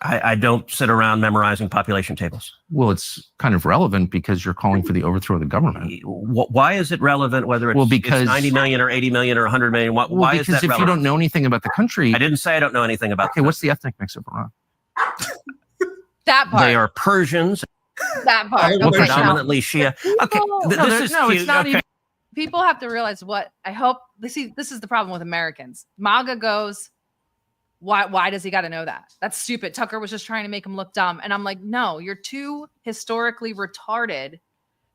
G: I don't sit around memorizing population tables. Well, it's kind of relevant because you're calling for the overthrow of the government. Why is it relevant whether it's 90 million or 80 million or 100 million? Why is that relevant? Because if you don't know anything about the country... I didn't say I don't know anything about the country. What's the ethnic mix of Iran?
C: That part.
G: They are Persians.
C: That part.
G: Okay, predominantly Shia. Okay,
C: it's not even. People have to realize what I hope they see. This is the problem with Americans. MAGA goes, why does he got to know that? That's stupid. Tucker was just trying to make him look dumb. And I'm like, no, you're too historically retarded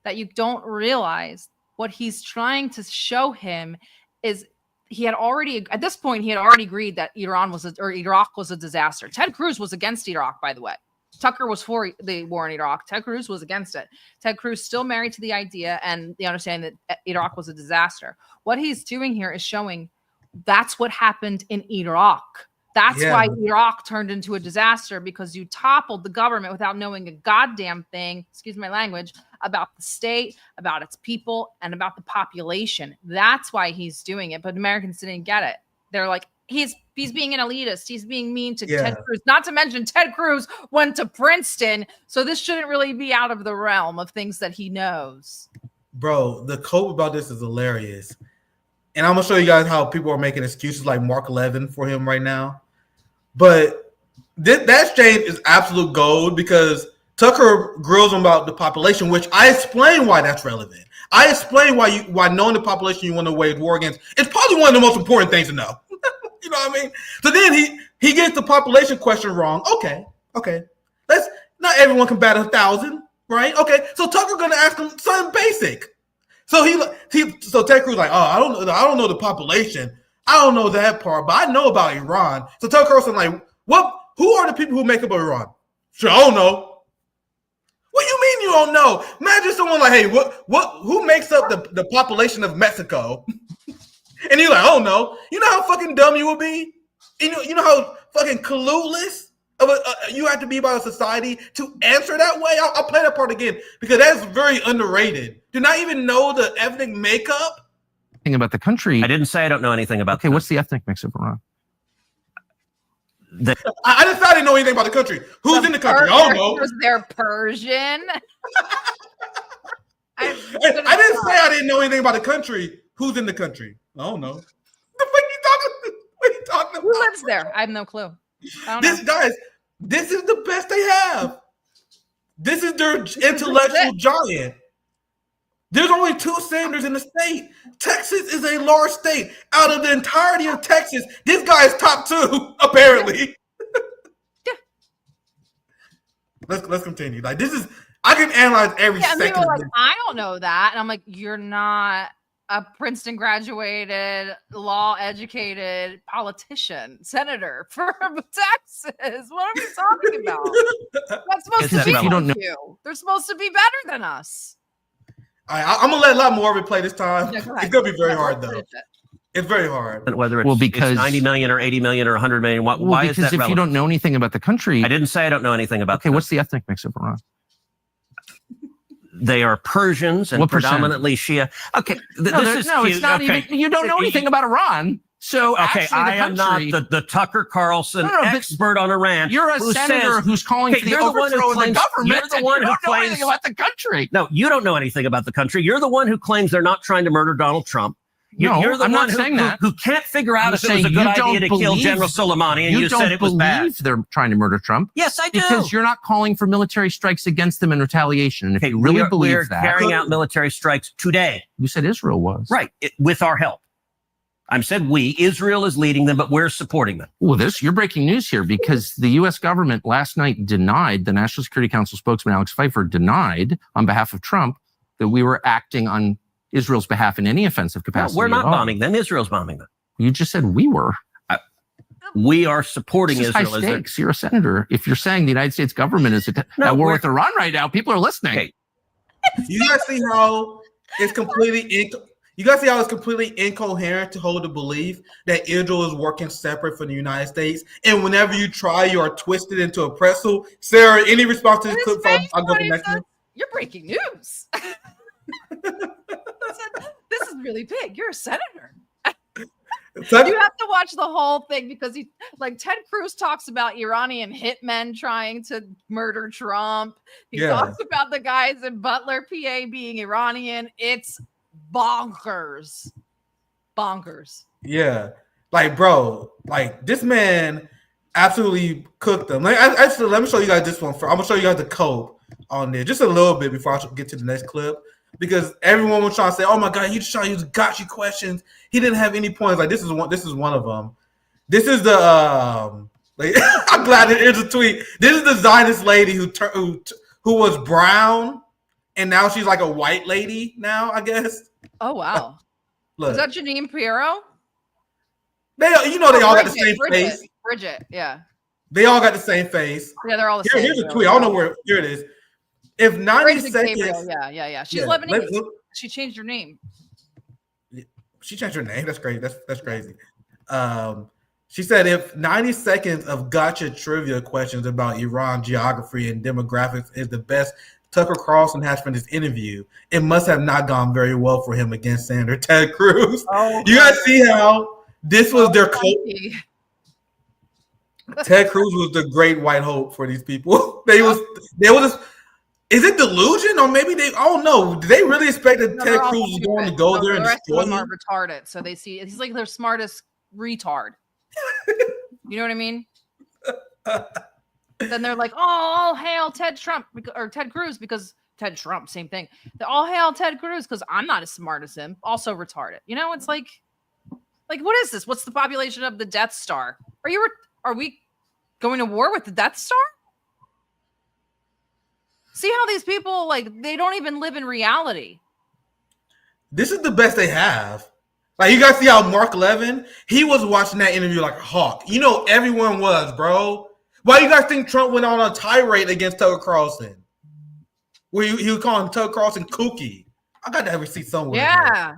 C: that you don't realize what he's trying to show him is he had already, at this point, he had already agreed that Iraq was a disaster. Ted Cruz was against Iraq, by the way. Tucker was for the war in Iraq. Ted Cruz was against it. Ted Cruz still married to the idea and the understanding that Iraq was a disaster. What he's doing here is showing that's what happened in Iraq. That's why Iraq turned into a disaster, because you toppled the government without knowing a goddamn thing, excuse my language, about the state, about its people, and about the population. That's why he's doing it. But Americans didn't get it. They're like, he's being an elitist. He's being mean to Ted Cruz. Not to mention Ted Cruz went to Princeton. So this shouldn't really be out of the realm of things that he knows.
B: Bro, the quote about this is hilarious. And I'm going to show you guys how people are making excuses like Mark Levin for him right now. But that exchange is absolute gold because Tucker grills him about the population, which I explain why that's relevant. I explain why knowing the population you want to wage war against is probably one of the most important things to know. You know what I mean? So then he gets the population question wrong. Okay. Let's not everyone can bat 1,000, right? Okay. So Tucker gonna ask him something basic. So so Ted Cruz like, oh, I don't know the population. I don't know that part, but I know about Iran. So Tucker Carlson like, who are the people who make up Iran? Sure, I don't know. What do you mean you don't know? Imagine someone like, hey, who makes up the population of Mexico? And you're like, oh no. You know how fucking dumb you would be? You know how fucking clueless you have to be about a society to answer that way? I'll play that part again because that's very underrated. Do not even know the ethnic makeup?
G: About the country. I didn't say I don't know anything about. Okay, what's the ethnic mix of Iran?
B: I didn't say I didn't know anything about the country. Who's in the country? I don't know.
C: They're Persian.
B: I didn't say I didn't know anything about the country. Who's in the country? I don't know. The fuck you talking? What are you talking about?
C: Who lives there? I have no clue.
B: This is the best they have. This is their intellectual giant. There's only 2 senators in the state. Texas is a large state. Out of the entirety of Texas, this guy is top 2, apparently.
C: Yeah.
B: Let's continue. Like this is, I can analyze every second.
C: Like, I don't know that, and I'm like, you're not a Princeton graduated, law educated politician, senator from Texas. What are we talking about? That's supposed to be you. They're supposed to be better than us.
B: All right, I'm gonna let a lot more of it play this time. Yeah, it's gonna be very hard though. It's very hard.
G: Whether it's 90 million or 80 million or 100 million, why is that relevant? Because if you don't know anything about the country, I didn't say I don't know anything about. Okay, what's the ethnic mix of Iran? They are Persians and predominantly Shia. Okay, it's not even. You don't know anything about Iran. So okay, I am not the Tucker Carlson expert on Iran. You're a senator who's calling for the overthrow of the government. You're the one who claims anything about the country. No, you don't know anything about the country. You're the one who claims they're not trying to murder Donald Trump. No,
H: You're the
G: I'm
H: one
G: not saying that.
H: who can't figure out
G: I'm
H: if it was a
G: saying
H: good
G: you
H: idea
G: don't
H: to kill
G: believe-
H: General Soleimani, and you said it was bad.
G: believe they're trying to murder Trump.
H: Yes, I do.
G: Because you're not calling for military strikes against them in retaliation. And if you really believe
H: we're
G: that,
H: carrying out military strikes today.
G: you said Israel was.
H: Right, with our help. I said we. Israel is leading them, but we're supporting them.
G: Well, you're breaking news here because the U.S. government last night denied, the National Security Council spokesman Alex Pfeiffer denied on behalf of Trump that we were acting on Israel's behalf in any offensive capacity.
H: No, we're not
G: at all.
H: bombing them. Israel's bombing them.
G: You just said we were.
H: We are supporting
G: This is
H: Israel.
G: high stakes. You're a senator. If you're saying the United States government is at war with Iran right now, people are listening.
H: Okay.
B: You guys see how it's completely you guys see how it's completely incoherent to hold the belief that Israel is working separate from the United States, and whenever you try, you are twisted into a pretzel. Sarah, any response to this clip? I'll go to the next one.
C: You're breaking news. This is really big. You're a senator. You have to watch the whole thing because Ted Cruz talks about Iranian hitmen trying to murder Trump. He talks about the guys in Butler, PA being Iranian. It's bonkers.
B: Yeah. Like, bro, like this man absolutely cooked them. Like, actually, let me show you guys this one first. I'm gonna show you guys the code on there just a little bit before I get to the next clip. Because everyone was trying to say, "Oh my God, he just trying to use gotcha questions." He didn't have any points. Like this is one of them. This is the like, I'm glad it is a tweet. This is the Zionist lady who was brown and now she's like a white lady now, I guess.
C: Oh wow!
B: Look,
C: is that Janine Pirro?
B: They all got the same face.
C: Bridget, yeah.
B: They all got the same face.
C: Yeah, they're all the same.
B: Here's a tweet. I don't know where. Here it is. If 90 seconds,
C: Gabriel, yeah. She's Lebanese. She changed her name.
B: She changed her name. That's crazy. That's crazy. She said if 90 seconds of gotcha trivia questions about Iran geography and demographics is the best Tucker Carlson has for this interview, it must have not gone very well for him against Senator Ted Cruz. Oh, you guys see how this was their coach? Ted Cruz was the great white hope for these people. They was. Is it delusion or maybe I don't know. Did they really expect that Ted Cruz was going to go there and destroy them?
C: The rest of them are retarded, so they see he's like their smartest retard. You know what I mean? Then they're like, "Oh, all hail Ted Trump or Ted Cruz because Ted Trump, same thing. All hail Ted Cruz because I'm not as smart as him, also retarded." You know, it's like what is this? What's the population of the Death Star? Are we going to war with the Death Star? See how these people, they don't even live in reality.
B: This is the best they have. Like, you guys see how Mark Levin, he was watching that interview like a hawk. You know, everyone was, bro. Why do you guys think Trump went on a tirade against Tucker Carlson? Where he was calling Tucker Carlson kooky. I got that receipt somewhere.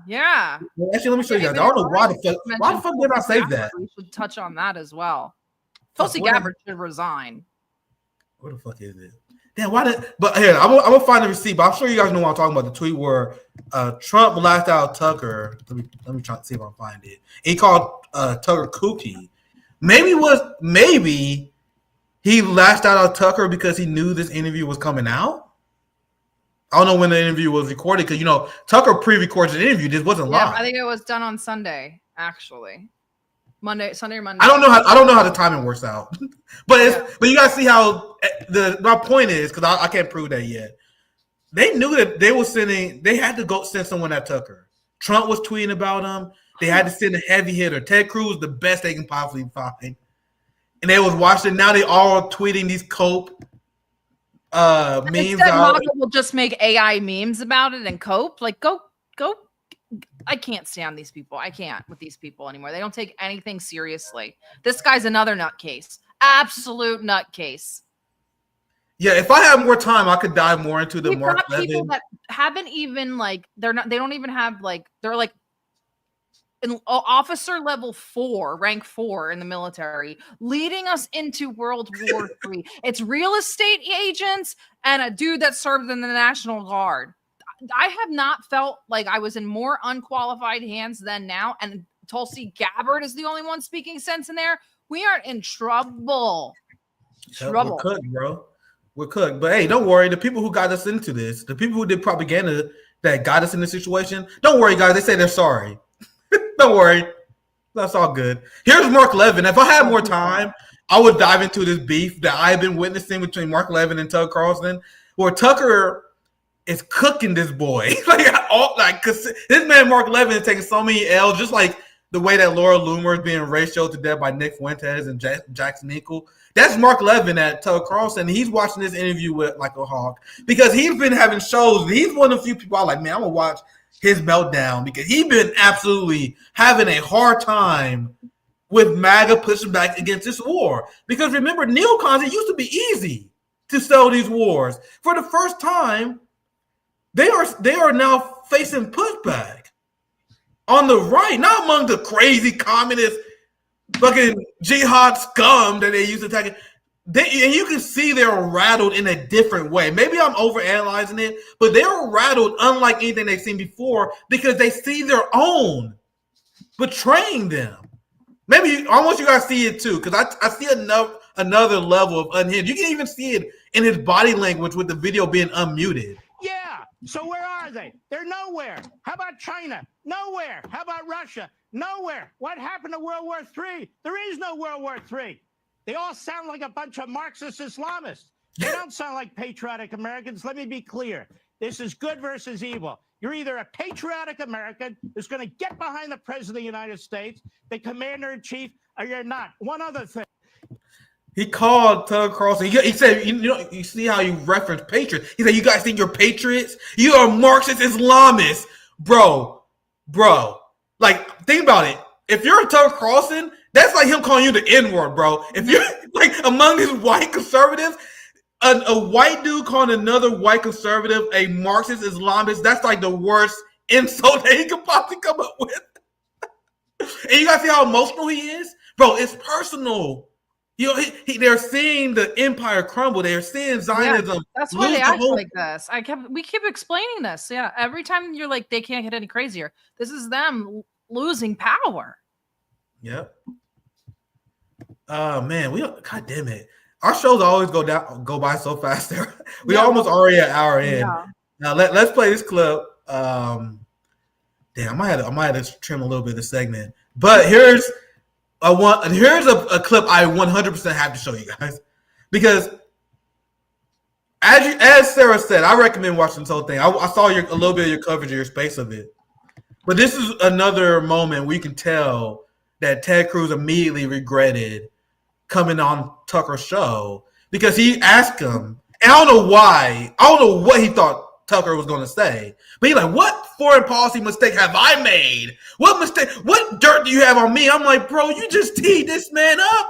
C: Yeah.
B: Well, actually, let me show you guys. I don't know why the fuck did I save that?
C: We should touch on that as well. Tulsi Gabbard should resign.
B: Where the fuck is it? Damn, but here, I'm gonna find the receipt, but I'm sure you guys know what I'm talking about. The tweet where Trump laughed out Tucker. Let me try to see if I can find it. He called Tucker kooky. Maybe he lashed out Tucker because he knew this interview was coming out. I don't know when the interview was recorded because Tucker pre-records an interview. This wasn't live.
C: I think it was done on Sunday, actually. Sunday or Monday.
B: I don't know how the timing works out, but you guys see how my point is because I can't prove that yet. They knew that they had to go send someone at Tucker. Trump was tweeting about him. They had to send a heavy hitter. Ted Cruz was the best they can possibly find, and they was watching. Now they all tweeting these cope memes.
C: Instead, MAGA will just make AI memes about it and cope. Go. I can't stand these people. I can't with these people anymore. They don't take anything seriously. This guy's another nutcase. Absolute nutcase.
B: Yeah, if I had more time, I could dive more into the Mark Levin.
C: People that haven't even they don't even have they're in officer level 4, rank 4 in the military, leading us into World War III. It's real estate agents and a dude that served in the National Guard. I have not felt like I was in more unqualified hands than now. And Tulsi Gabbard is the only one speaking sense in there. We are in trouble.
B: We're cooked, bro. We're cooked. But hey, don't worry. The people who got us into this, the people who did propaganda that got us in this situation, don't worry, guys. They say they're sorry. Don't worry. That's all good. Here's Mark Levin. If I had more time, I would dive into this beef that I've been witnessing between Mark Levin and Tucker Carlson, where Tucker is cooking this boy. Cause this man Mark Levin is taking so many L's, just like the way that Laura Loomer is being ratioed to death by Nick Fuentes and Jackson Nickel. That's Mark Levin at Tucker Carlson. He's watching this interview with like a hawk because he's been having shows. He's one of the few people I'm like, man, I'm gonna watch his meltdown because he's been absolutely having a hard time with MAGA pushing back against this war. Because remember, neocons, it used to be easy to sell these wars. For the first time, they are now facing pushback on the right, not among the crazy communist fucking jihad scum that they used to attack. And you can see they're rattled in a different way. Maybe I'm overanalyzing it, but they're rattled unlike anything they've seen before because they see their own betraying them. Maybe almost you guys see it too, because I see another level of unhinged. You can even see it in his body language with the video being unmuted.
I: Yeah. So where are they? They're nowhere. How about China? Nowhere. How about Russia? Nowhere. What happened to World War III? There is no World War III. They all sound like a bunch of Marxist Islamists. They don't sound like patriotic Americans. Let me be clear. This is good versus evil. You're either a patriotic American who's going to get behind the President of the United States, the Commander-in-Chief, or you're not. One other thing.
B: He called Tucker Carlson. He said, you see how you reference patriots. He said, you guys think you're patriots? You are Marxist Islamists. Bro. Like, think about it. If you're a Tucker Carlson, that's like him calling you the N-word, bro. If you're like among these white conservatives, a white dude calling another white conservative a Marxist Islamist, that's like the worst insult that he could possibly come up with. And you guys see how emotional he is? Bro, it's personal. You know, they're seeing the empire crumble. They're seeing Zionism.
C: Yeah, that's why they act like this. We keep explaining this. Yeah, every time you're like, they can't get any crazier. This is them losing power.
B: Yep. Man, God damn it. Our shows always go by so fast there. We almost already an hour in. Yeah. Now let's play this clip. Damn, I might have to trim a little bit of the segment. But here's a clip I 100% have to show you guys. Because as Sarah said, I recommend watching this whole thing. I saw a little bit of your coverage of your space of it. But this is another moment we can tell that Ted Cruz immediately regretted coming on Tucker's show because he asked him, and I don't know why, I don't know what he thought Tucker was going to say, but he's like, what foreign policy mistake have I made? What dirt do you have on me? I'm like, bro, you just teed this man up.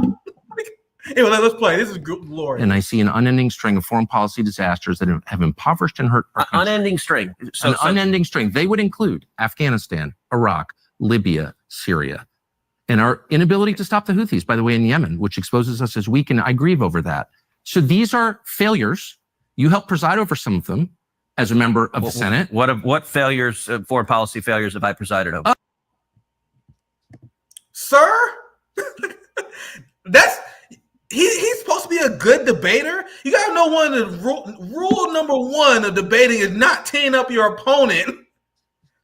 B: Anyway, let's play. This is glorious.
G: And I see an unending string of foreign policy disasters that have impoverished and hurt our country.
H: Unending string.
G: Unending string. They would include Afghanistan, Iraq, Libya, Syria, and our inability to stop the Houthis, by the way, in Yemen, which exposes us as weak, and I grieve over that. So these are failures. You helped preside over some of them as a member of the Senate.
H: What failures, foreign policy failures, have I presided over?
B: Sir? He's supposed to be a good debater. You gotta know rule number one of debating is not teeing up your opponent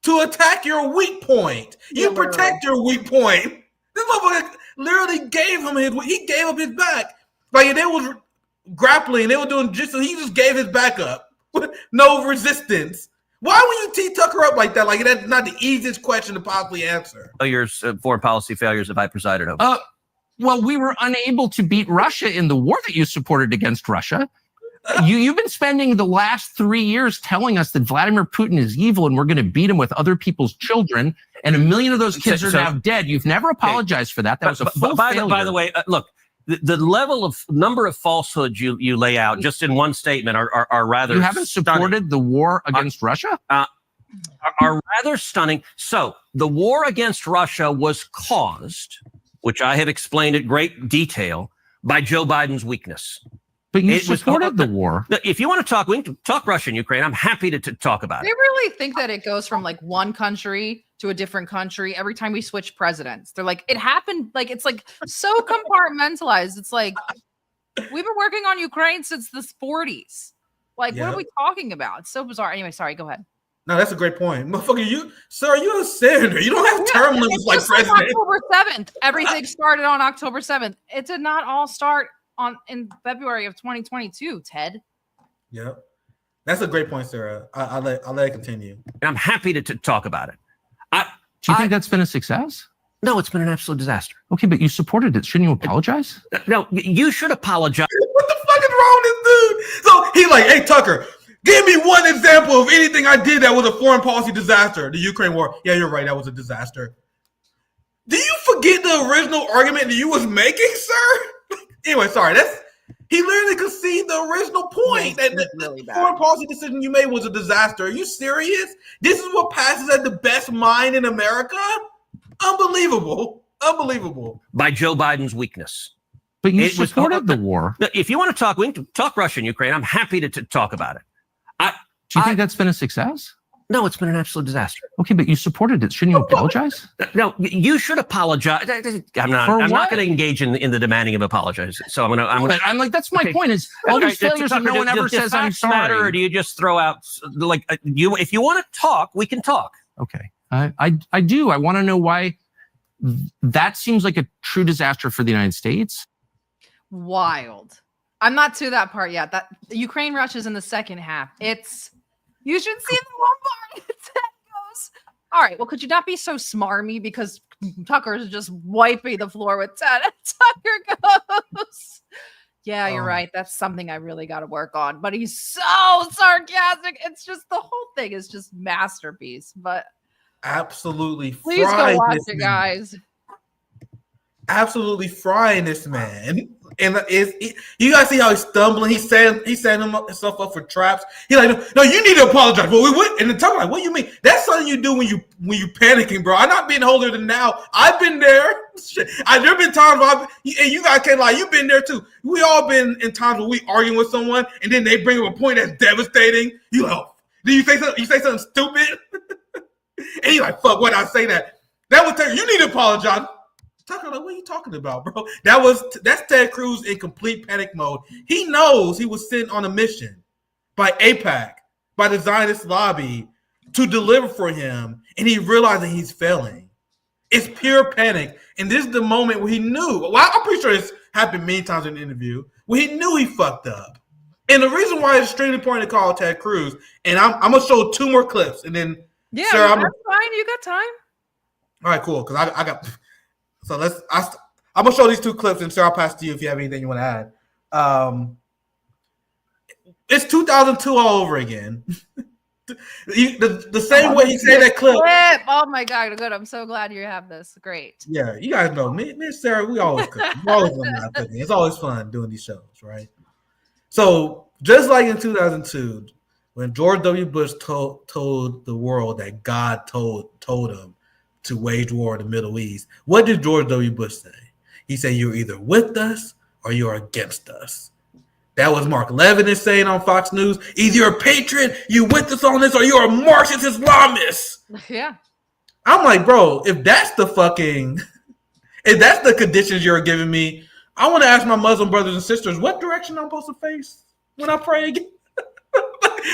B: to attack your weak point. You protect your weak point. This motherfucker literally gave him he gave up his back. Like they was grappling, they were doing so he just gave his back up with no resistance. Why would you tee Tucker up like that? Like that's not the easiest question to possibly answer.
H: Failures, foreign policy failures have I presided over?
G: Well, we were unable to beat Russia in the war that you supported against Russia. You've been spending the last 3 years telling us that Vladimir Putin is evil and we're going to beat him with other people's children, and 1 million of those kids are now dead. You've never apologized for that. That was a full failure.
H: By the way, look, the level of number of falsehoods you lay out just in one statement are rather.
G: You haven't supported the war against Russia?
H: Are rather stunning. So the war against Russia was caused, which I have explained at great detail, by Joe Biden's weakness.
G: But you supported the war.
H: If you want to talk, we can talk Russia and Ukraine. I'm happy to talk about it.
C: They really think that it goes from like one country to a different country every time we switch presidents. They're like, it happened. Like, it's like so compartmentalized. It's like, we've been working on Ukraine since the 40s. Like, what are we talking about? It's so bizarre. Anyway, sorry, go ahead.
B: No, that's a great point. Motherfucker, you're a senator. You don't have term limits like president.
C: October 7th. Everything started on October 7th. It did not all start in February of 2022, Ted.
B: Yep. That's a great point, Sarah. I'll let it continue.
H: And I'm happy to talk about it.
G: Do you think that's been a success?
H: No, it's been an absolute disaster.
G: Okay, but you supported it. Shouldn't you apologize?
H: No, you should apologize.
B: What the fuck is wrong with this dude? So he's like, hey, Tucker, give me one example of anything I did that was a foreign policy disaster. The Ukraine war. Yeah, you're right. That was a disaster. Do you forget the original argument that you was making, sir? Anyway, sorry. He literally conceded the original point that the foreign policy decision you made was a disaster. Are you serious? This is what passes as the best mind in America? Unbelievable.
H: By Joe Biden's weakness.
G: But you supported the war.
H: If you want to talk, we can talk Russia and Ukraine. I'm happy to talk about it.
G: Do you think that's been a success?
H: No, it's been an absolute disaster.
G: Okay, but you supported it. Shouldn't you apologize?
H: No, you should apologize. I'm not going to engage in the demanding of apologies. So I'm like,
G: that's my point. Is all these failures and no one ever says I'm sorry.
H: Matter, or do you just throw out like if you want to talk, we can talk.
G: Okay, I do. I want to know why that seems like a true disaster for the United States.
C: Wild. I'm not to that part yet. That Ukraine rush is in the second half. You should see the one part. Ted goes, all right, well, could you not be so smarmy because Tucker's just wiping the floor with Ted? And Tucker goes, yeah, you're right. That's something I really got to work on. But he's so sarcastic. It's just the whole thing is just masterpiece. But
B: absolutely,
C: please go watch it, guys.
B: Absolutely frying this man. And you guys see how he's stumbling? He's setting himself up for traps. He's like, no, you need to apologize. Well, we would. And the Tucker's like, what do you mean? That's something you do when you panicking, bro. I'm not being holier than now. I've been there. There've been times where and you guys can't lie. You've been there too. We all been in times where we arguing with someone and then they bring up a point that's devastating. You like, do you say something? You say something stupid, and you're like, fuck, what I say that? That would tell you need to apologize. Tucker, like, what are you talking about, bro? That's Ted Cruz in complete panic mode. He knows he was sent on a mission by AIPAC, by the Zionist lobby, to deliver for him, and he realized that he's failing. It's pure panic, and this is the moment where he knew. Well, I'm pretty sure this happened many times in the interview, where he knew he fucked up. And the reason why it's extremely important to call Ted Cruz, and I'm gonna show 2 more clips, and then Sarah,
C: that's fine. You got time.
B: All right, cool. Because I got. So I'm gonna show these 2 clips, and Sarah, I'll pass to you if you have anything you want to add. It's 2002 all over again. the same way he said that clip.
C: Oh my God, good. I'm so glad you have this. Great.
B: Yeah, you guys know me and Sarah. We always cook. We always learn cooking. It's always fun doing these shows, right? So just like in 2002, when George W. Bush told the world that God told him to wage war in the Middle East, what did George W. Bush say? He said, you're either with us or you're against us. That was Mark Levin saying on Fox News. Either you're a patriot, you're with us on this, or you're a Marxist Islamist.
C: Yeah.
B: I'm like, bro, if that's the conditions you're giving me, I want to ask my Muslim brothers and sisters what direction I'm supposed to face when I pray again.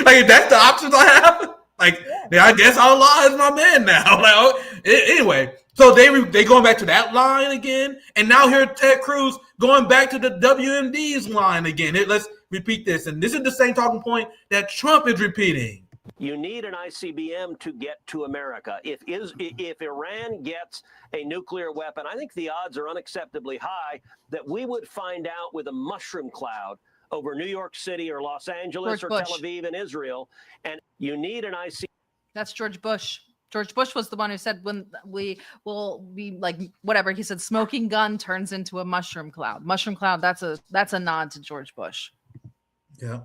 B: Like, if that's the options I have, like, then I guess Allah is my man now. Like, anyway, so they going back to that line again, and now here Ted Cruz going back to the WMD's line again. Let's repeat this, and this is the same talking point that Trump is repeating.
H: You need an ICBM to get to America. If Iran gets a nuclear weapon, I think the odds are unacceptably high that we would find out with a mushroom cloud over New York City or Los Angeles or Tel Aviv and Israel. And you need an ICBM. That's
C: George Bush. George Bush was the one who said when we will be like whatever he said, smoking gun turns into a mushroom cloud. Mushroom cloud. That's a nod to George Bush.
B: Yeah.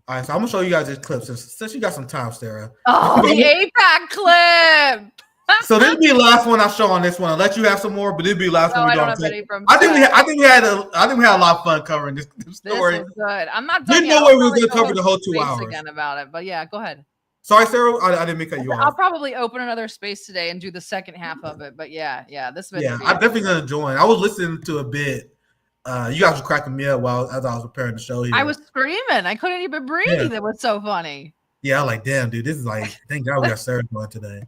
B: All right, so I'm gonna show you guys this clip since you got some time, Sarah.
C: Oh, the AIPAC clip.
B: So this will be the last one I show on this one. I'll let you have some more, but this will be the last one we
C: don't
B: don't
C: have any from.
B: I think we had a lot of fun covering this story.
C: This was good. I'm not done.
B: Didn't know we were going to cover the whole 2 hours
C: again about it, but yeah, go ahead.
B: Sorry, Sarah, I didn't make you off.
C: I'll probably open another space today and do the second half of it, but yeah, this.
B: Yeah, I'm definitely going to join. I was listening to a bit. You guys were cracking me up as I was preparing the show here.
C: I was screaming. I couldn't even breathe. Yeah. It was so funny.
B: Yeah, I'm like, damn, dude, this is like, thank God we got Sarah going today.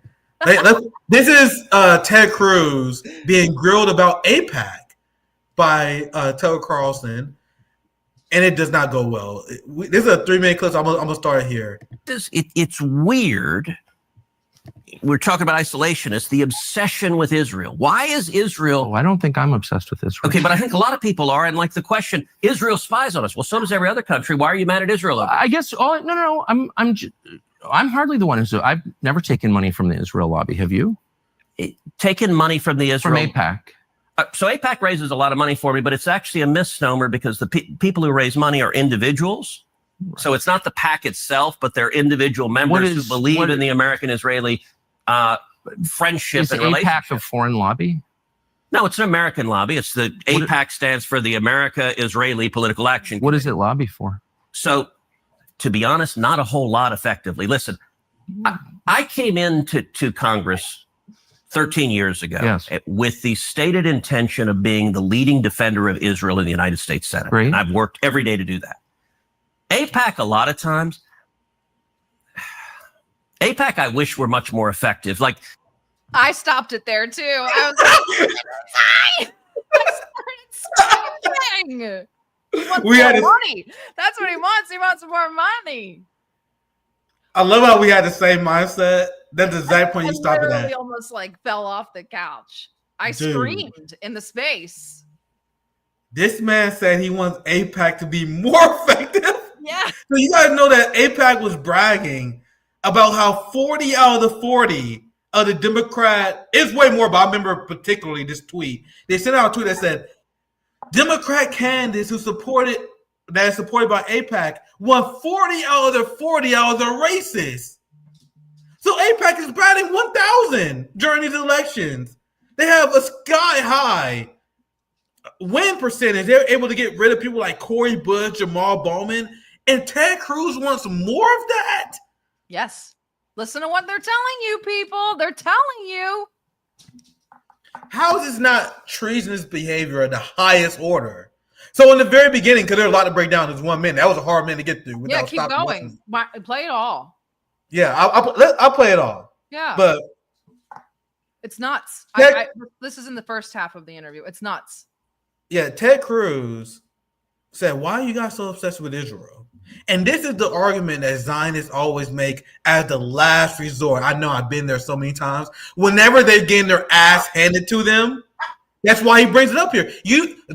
B: This is Ted Cruz being grilled about AIPAC by Tucker Carlson, and it does not go well. This is a 3-minute clip. So I'm gonna start here.
G: It's weird. We're talking about isolationists, the obsession with Israel. Why is Israel?
J: Oh, I don't think I'm obsessed with Israel.
G: Okay, but I think a lot of people are. And like the question, Israel spies on us. Well, so does every other country. Why are you mad at Israel?
J: I guess. Oh, no. I'm hardly the one who's. I've never taken money from the Israel lobby. Have you?
G: Taken money from the Israel
J: from AIPAC?
G: So AIPAC raises a lot of money for me, but it's actually a misnomer because the people who raise money are individuals. Right. So it's not the PAC itself, but they're individual members who believe in the American-Israeli friendship and relationship.
J: Is AIPAC a foreign lobby?
G: No, it's an American lobby. It's the AIPAC stands for the America-Israeli Political Action Committee.
J: What does it lobby for?
G: So, to be honest, not a whole lot effectively. Listen, I came into Congress 13 years ago with the stated intention of being the leading defender of Israel in the United States Senate.
J: Great.
G: And I've worked every day to do that. AIPAC, a lot of times, AIPAC, I wish were much more effective. Like,
C: I stopped it there too. I was like, I started he wants more money. That's what he wants. He wants more money.
B: I love how we had the same mindset. That's the exact point you stopped at.
C: I almost like fell off the couch. I screamed in the space.
B: This man said he wants AIPAC to be more effective.
C: Yeah.
B: So you guys know that AIPAC was bragging about how 40 out of the 40 of the Democrat, it's way more, but I remember particularly this tweet. They sent out a tweet that said, Democrat candidates that is supported by AIPAC won 40 out of the 40 out of the races. So AIPAC is batting 1,000 during these elections. They have a sky high win percentage. They're able to get rid of people like Cory Bush, Jamal Bowman, and Ted Cruz wants more of that.
C: Yes. Listen to what they're telling you, people. They're telling you.
B: How is this not treasonous behavior at the highest order? So in the very beginning, because there's a lot to break down, there's 1 minute. That was a hard minute to get through.
C: Yeah, keep going. Play it all.
B: Yeah, I'll play it all.
C: Yeah.
B: But
C: it's nuts. This is in the first half of the interview. It's nuts.
B: Yeah, Ted Cruz said, why are you guys so obsessed with Israel? And this is the argument that Zionists always make as the last resort. I know I've been there so many times. Whenever they're getting their ass handed to them, that's why he brings it up here.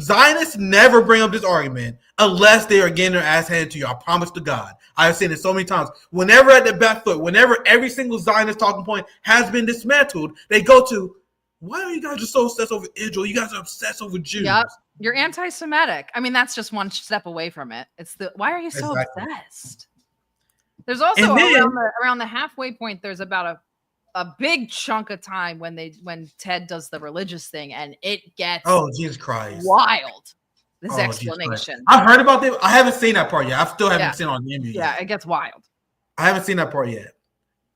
B: Zionists never bring up this argument unless they are getting their ass handed to you. I promise to God. I've seen it so many times. Whenever at the back foot, whenever every single Zionist talking point has been dismantled, they go to, why are you guys just so obsessed over Israel? You guys are obsessed over Jews.
C: Yep. You're anti-Semitic. I mean, that's just one step away from it. It's the why are you so obsessed? There's also around the halfway point. There's about a big chunk of time when Ted does the religious thing, and it gets
B: Jesus Christ
C: wild. This explanation.
B: I've heard about this. I haven't seen that part yet. I still haven't seen it on the interview.
C: Yeah, it gets wild.
B: I haven't seen that part yet.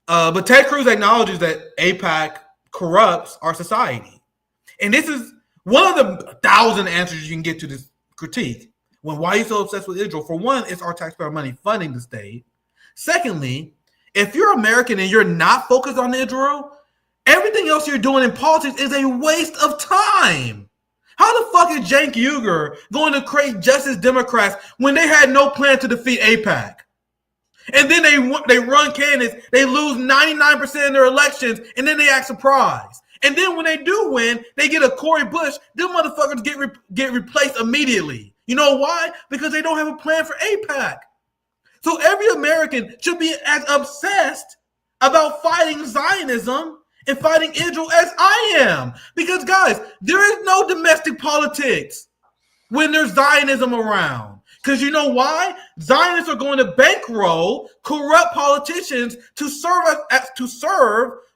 B: But Ted Cruz acknowledges that AIPAC corrupts our society, and this is one of the 1,000 answers you can get to this critique. Why are you so obsessed with Israel? For one, it's our taxpayer money funding the state. Secondly, if you're American and you're not focused on Israel, everything else you're doing in politics is a waste of time. How the fuck is Cenk Uygur going to create Justice Democrats when they had no plan to defeat AIPAC? And then they run candidates, they lose 99% of their elections, and then they act surprised. And then when they do win, they get a Cory Bush. Them motherfuckers get replaced immediately. You know why? Because they don't have a plan for AIPAC. So every American should be as obsessed about fighting Zionism and fighting Israel as I am. Because, guys, there is no domestic politics when there's Zionism around. Because you know why? Zionists are going to bankroll corrupt politicians to serve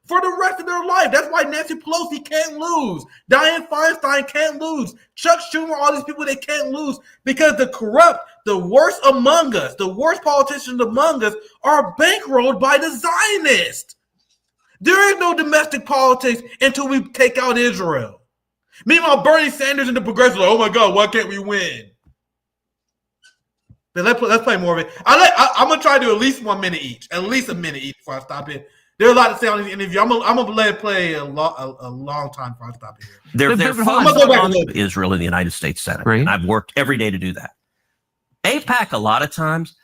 B: for the rest of their life. That's why Nancy Pelosi can't lose. Dianne Feinstein can't lose. Chuck Schumer, all these people, they can't lose because the corrupt, the worst among us, the worst politicians among us are bankrolled by the Zionists. There is no domestic politics until we take out Israel. Meanwhile, Bernie Sanders and the progressives are like, oh my God, why can't we win? But let's play more of it. I'm gonna try to do at least 1 minute each, at least a minute each before I stop it. There's a lot to say on this interview. I'm gonna let it play a long time before I stop it here.
G: They're focused on Israel in the United States Senate, and I've worked every day to do that. AIPAC, a lot of times,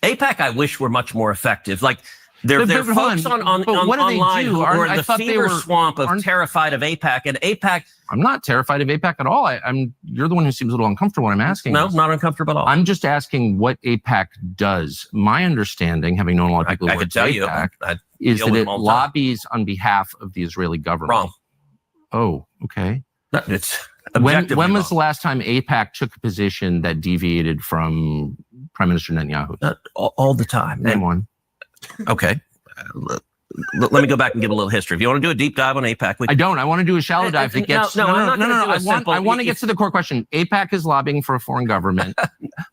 G: AIPAC, I wish were much more effective. Like they're folks online who are in the fever swamp of terrified of AIPAC, and AIPAC.
J: I'm not terrified of AIPAC at all. You're the one who seems a little uncomfortable when I'm asking.
G: No, not uncomfortable at all.
J: I'm just asking what AIPAC does. My understanding, having known a lot of people who work at AIPAC, is that it lobbies on behalf of the Israeli government.
G: Wrong.
J: Oh, okay.
G: It's
J: when was the last time AIPAC took a position that deviated from Prime Minister Netanyahu?
G: All the time.
J: Name one.
G: Okay. Let me go back and give a little history. If you want to do a deep dive on AIPAC,
J: I don't. I want to do a shallow dive that gets. No. I want to get to the core question. AIPAC is lobbying for a foreign government,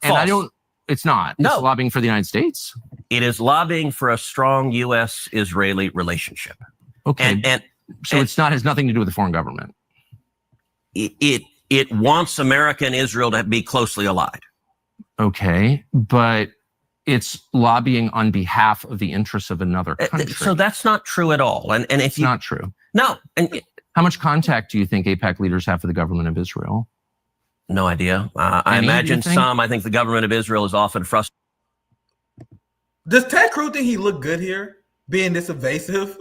J: and I don't. It's not. It's lobbying for the United States.
G: It is lobbying for a strong U.S.-Israeli relationship.
J: Okay, so it's not has nothing to do with the foreign government.
G: It wants America and Israel to be closely allied.
J: Okay, but it's lobbying on behalf of the interests of another country.
G: So that's not true at all. And if
J: it's not true.
G: No. And
J: how much contact do you think AIPAC leaders have with the government of Israel?
G: No idea. I imagine some. I think the government of Israel is often frustrated.
B: Does Ted Cruz think he looked good here, being this evasive?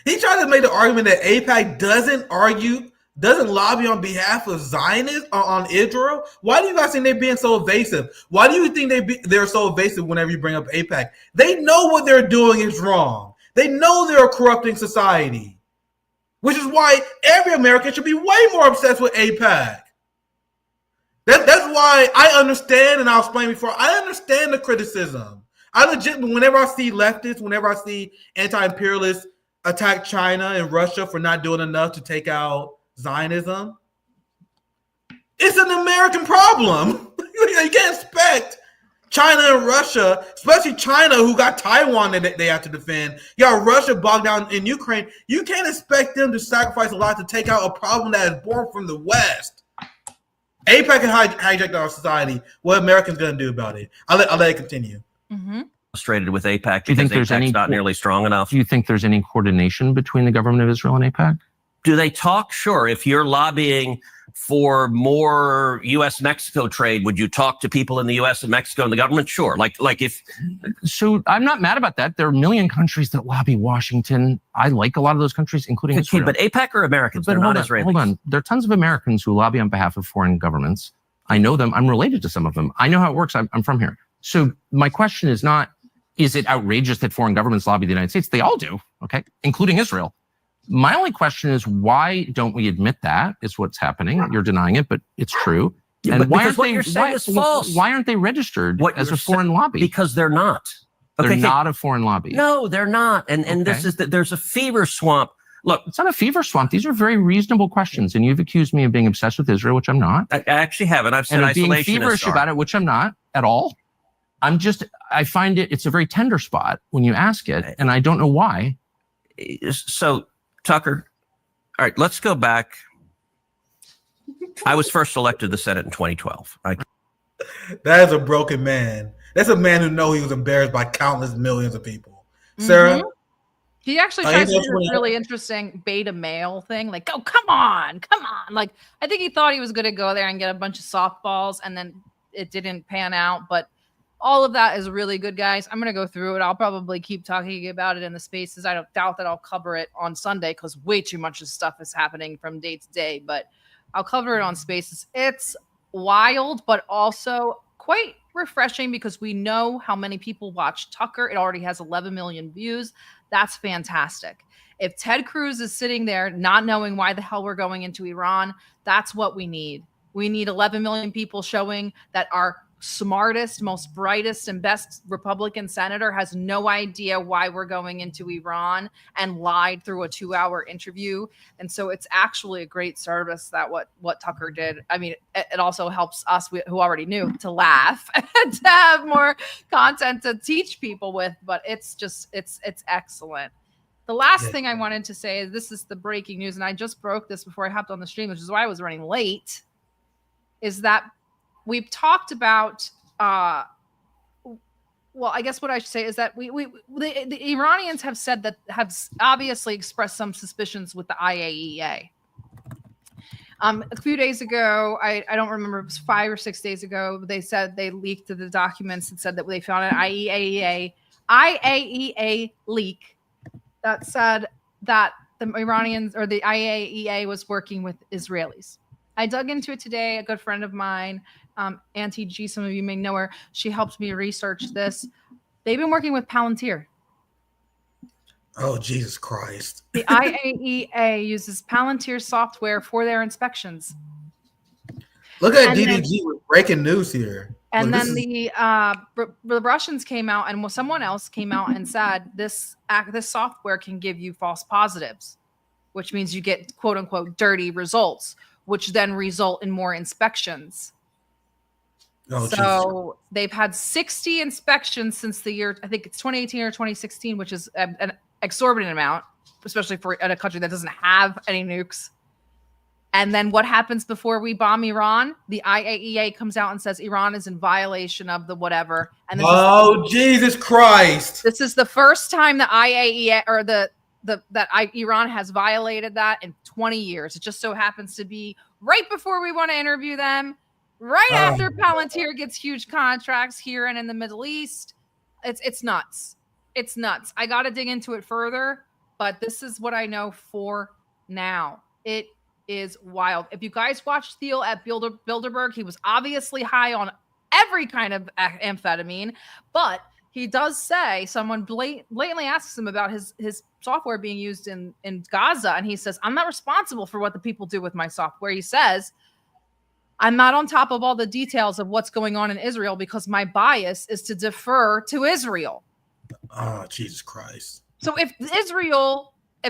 B: He tried to make the argument that AIPAC doesn't lobby on behalf of Zionists on Israel. Why do you guys think they're being so evasive? Why do you think they're so evasive whenever you bring up AIPAC? They know what they're doing is wrong. They know they're corrupting society, which is why every American should be way more obsessed with AIPAC. That's why I understand, and I'll explain before, I understand the criticism. Whenever I see leftists, whenever I see anti-imperialists attack China and Russia for not doing enough to take out Zionism, it's an American problem. You can't expect China and Russia, especially China, who got Taiwan that they have to defend. You got Russia bogged down in Ukraine. You can't expect them to sacrifice a lot to take out a problem that is born from the West. AIPAC can hijack our society. What Americans going to do about it? I'll let it continue.
C: Mm-hmm.
G: Frustrated with AIPAC because AIPAC's not nearly strong enough.
J: Do you think there's any coordination between the government of Israel and AIPAC?
G: Do they talk? Sure. If you're lobbying for more U.S.-Mexico trade, would you talk to people in the U.S. and Mexico and the government? Sure. Like if.
J: So I'm not mad about that. There are a million countries that lobby Washington. I like a lot of those countries, including Israel.
G: But AIPAC are Americans. They're not Israelis.
J: Hold on. There are tons of Americans who lobby on behalf of foreign governments. I know them. I'm related to some of them. I know how it works. I'm from here. So my question is not, is it outrageous that foreign governments lobby the United States? They all do, okay, including Israel. My only question is, why don't we admit that is what's happening? You're denying it, but it's true.
G: Yeah,
J: and
G: why aren't you're saying is false.
J: Why aren't they registered as a foreign lobby?
G: Because they're not.
J: They're not a foreign lobby.
G: No, they're not. And this is that there's a fever swamp. Look,
J: it's not a fever swamp. These are very reasonable questions. And you've accused me of being obsessed with Israel, which I'm not.
G: I actually haven't. I've said
J: and being
G: isolationist
J: feverish about it, which I'm not at all. I find it's a very tender spot when you ask it, and I don't know why.
G: So, Tucker, all right, let's go back. I was first elected to the Senate in 2012.
B: That is a broken man. That's a man who knows he was embarrassed by countless millions of people. Sarah?
C: He actually tries to do this really interesting beta male thing. Like, oh, come on. Like, I think he thought he was going to go there and get a bunch of softballs, and then it didn't pan out. But all of that is really good, guys. I'm going to go through it. I'll probably keep talking about it in the spaces. I don't doubt that I'll cover it on Sunday because way too much stuff is happening from day to day. But I'll cover it on spaces. It's wild, but also quite refreshing because we know how many people watch Tucker. It already has 11 million views. That's fantastic. If Ted Cruz is sitting there not knowing why the hell we're going into Iran, that's what we need. We need 11 million people showing that our smartest, most brightest, and best Republican senator has no idea why we're going into Iran and lied through a 2-hour interview. And so it's actually a great service that what Tucker did. I mean, it also helps us who already knew to laugh and to have more content to teach people with, but it's excellent. The last thing I wanted to say is this is the breaking news, and I just broke this before I hopped on the stream, which is why I was running late, is that we've talked about. Well, I guess what I should say is that the Iranians have said that have obviously expressed some suspicions with the IAEA. A few days ago, I don't remember, it was 5 or 6 days ago, they said they leaked the documents and said that they found an IAEA leak that said that the Iranians or the IAEA was working with Israelis. I dug into it today. A good friend of mine, Auntie G, some of you may know her. She helped me research this. They've been working with Palantir.
B: Oh, Jesus Christ.
C: The IAEA uses Palantir software for their inspections.
B: Look at DDG with breaking news here.
C: And then the Russians came out, and someone else came out and said this software can give you false positives, which means you get quote unquote dirty results, which then result in more inspections.
B: Oh,
C: so they've had 60 inspections since the year, I think it's 2018 or 2016, which is an exorbitant amount, especially for a country that doesn't have any nukes. And then what happens before we bomb Iran? The IAEA comes out and says Iran is in violation of the whatever. And
B: Jesus Christ!
C: This is the first time the IAEA or Iran has violated that in 20 years. It just so happens to be right before we want to interview them, right after Palantir gets huge contracts here and in the Middle East. It's nuts. It's nuts. I got to dig into it further, but this is what I know for now. It is wild. If you guys watched Thiel at Bilderberg, he was obviously high on every kind of amphetamine, but he does say, someone blatantly asks him about his software being used in Gaza, and he says, I'm not responsible for what the people do with my software. He says, I'm not on top of all the details of what's going on in Israel because my bias is to defer to Israel.
B: Oh, Jesus Christ.
C: So if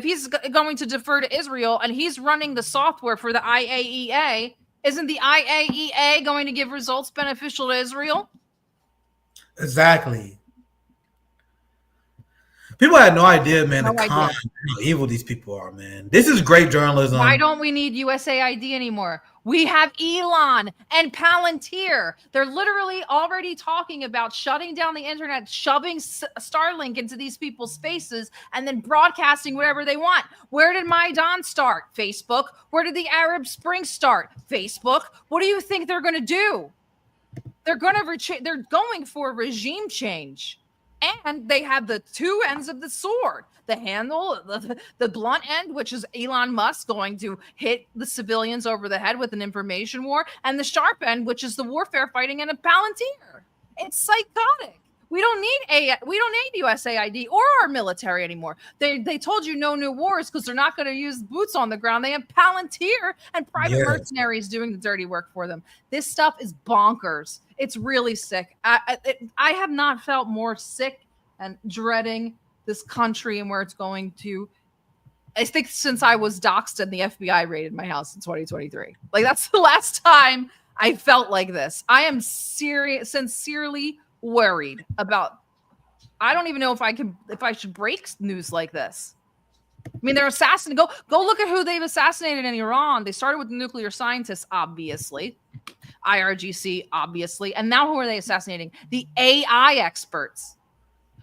C: he's going to defer to Israel and he's running the software for the IAEA, isn't the IAEA going to give results beneficial to Israel?
B: Exactly. People had no idea, man, how evil these people are, man. This is great journalism.
C: Why don't we need USAID anymore? We have Elon and Palantir. They're literally already talking about shutting down the internet, shoving Starlink into these people's faces, and then broadcasting whatever they want. Where did Maidan start? Facebook. Where did the Arab Spring start? Facebook. What do you think they're going to do? They're going for regime change. And they have the two ends of the sword. The handle, the blunt end, which is Elon Musk going to hit the civilians over the head with an information war, and the sharp end, which is the warfare fighting in a Palantir. It's psychotic. We don't need USAID or our military anymore. They told you no new wars because they're not going to use boots on the ground. They have Palantir and private mercenaries doing the dirty work for them. This stuff is bonkers. It's really sick. I have not felt more sick and dreading this country and where it's going to. I think since I was doxxed and the FBI raided my house in 2023. Like, that's the last time I felt like this. I am sincerely worried about. I don't even know if I should break news like this. I mean, they're assassinating. Go look at who they've assassinated in Iran. They started with the nuclear scientists, obviously, IRGC, obviously, and now who are they assassinating? The AI experts.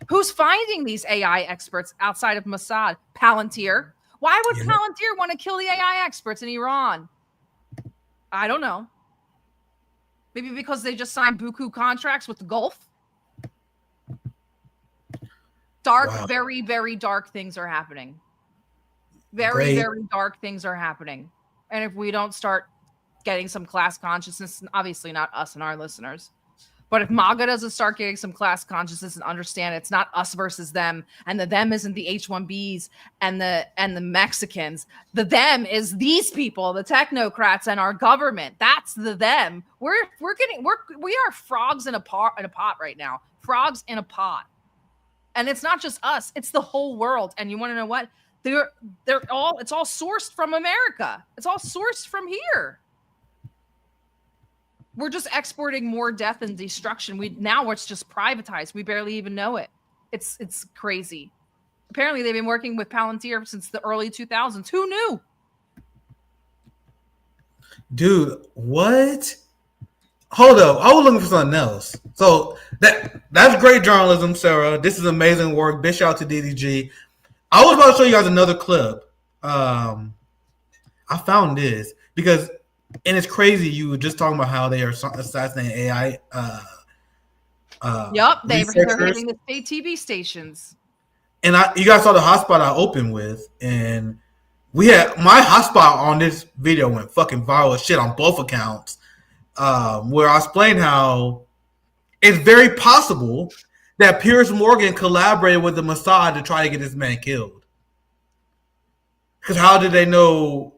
C: Who's finding these AI experts outside of Mossad? Palantir. Why would Palantir want to kill the AI experts in Iran? I don't know. Maybe because they just signed buku contracts with the Gulf. Very, very dark things are happening. Very dark things are happening. And if we don't start getting some class consciousness, and obviously not us and our listeners, but if MAGA doesn't start getting some class consciousness and understand it's not us versus them, and the them isn't the H-1Bs and the Mexicans, the them is these people, the technocrats and our government. That's the them. We are frogs in a pot right now. Frogs in a pot. And it's not just us, it's the whole world. And you want to know what? It's all sourced from America. It's all sourced from here. We're just exporting more death and destruction. Now it's just privatized. We barely even know it. It's crazy. Apparently, they've been working with Palantir since the early 2000s. Who knew?
B: Dude, what? Hold up. I was looking for something else. So that's great journalism, Sarah. This is amazing work. Big shout out to DDG. I was about to show you guys another clip. I found this because, and it's crazy. You were just talking about how they are assassinating AI.
C: Yep, they're
B: researchers.
C: hitting the state TV stations.
B: And you guys saw the hotspot I opened with, and we had my hotspot on this video went fucking viral as shit on both accounts. Where I explained how it's very possible that Piers Morgan collaborated with the Mossad to try to get this man killed. Because how did they know?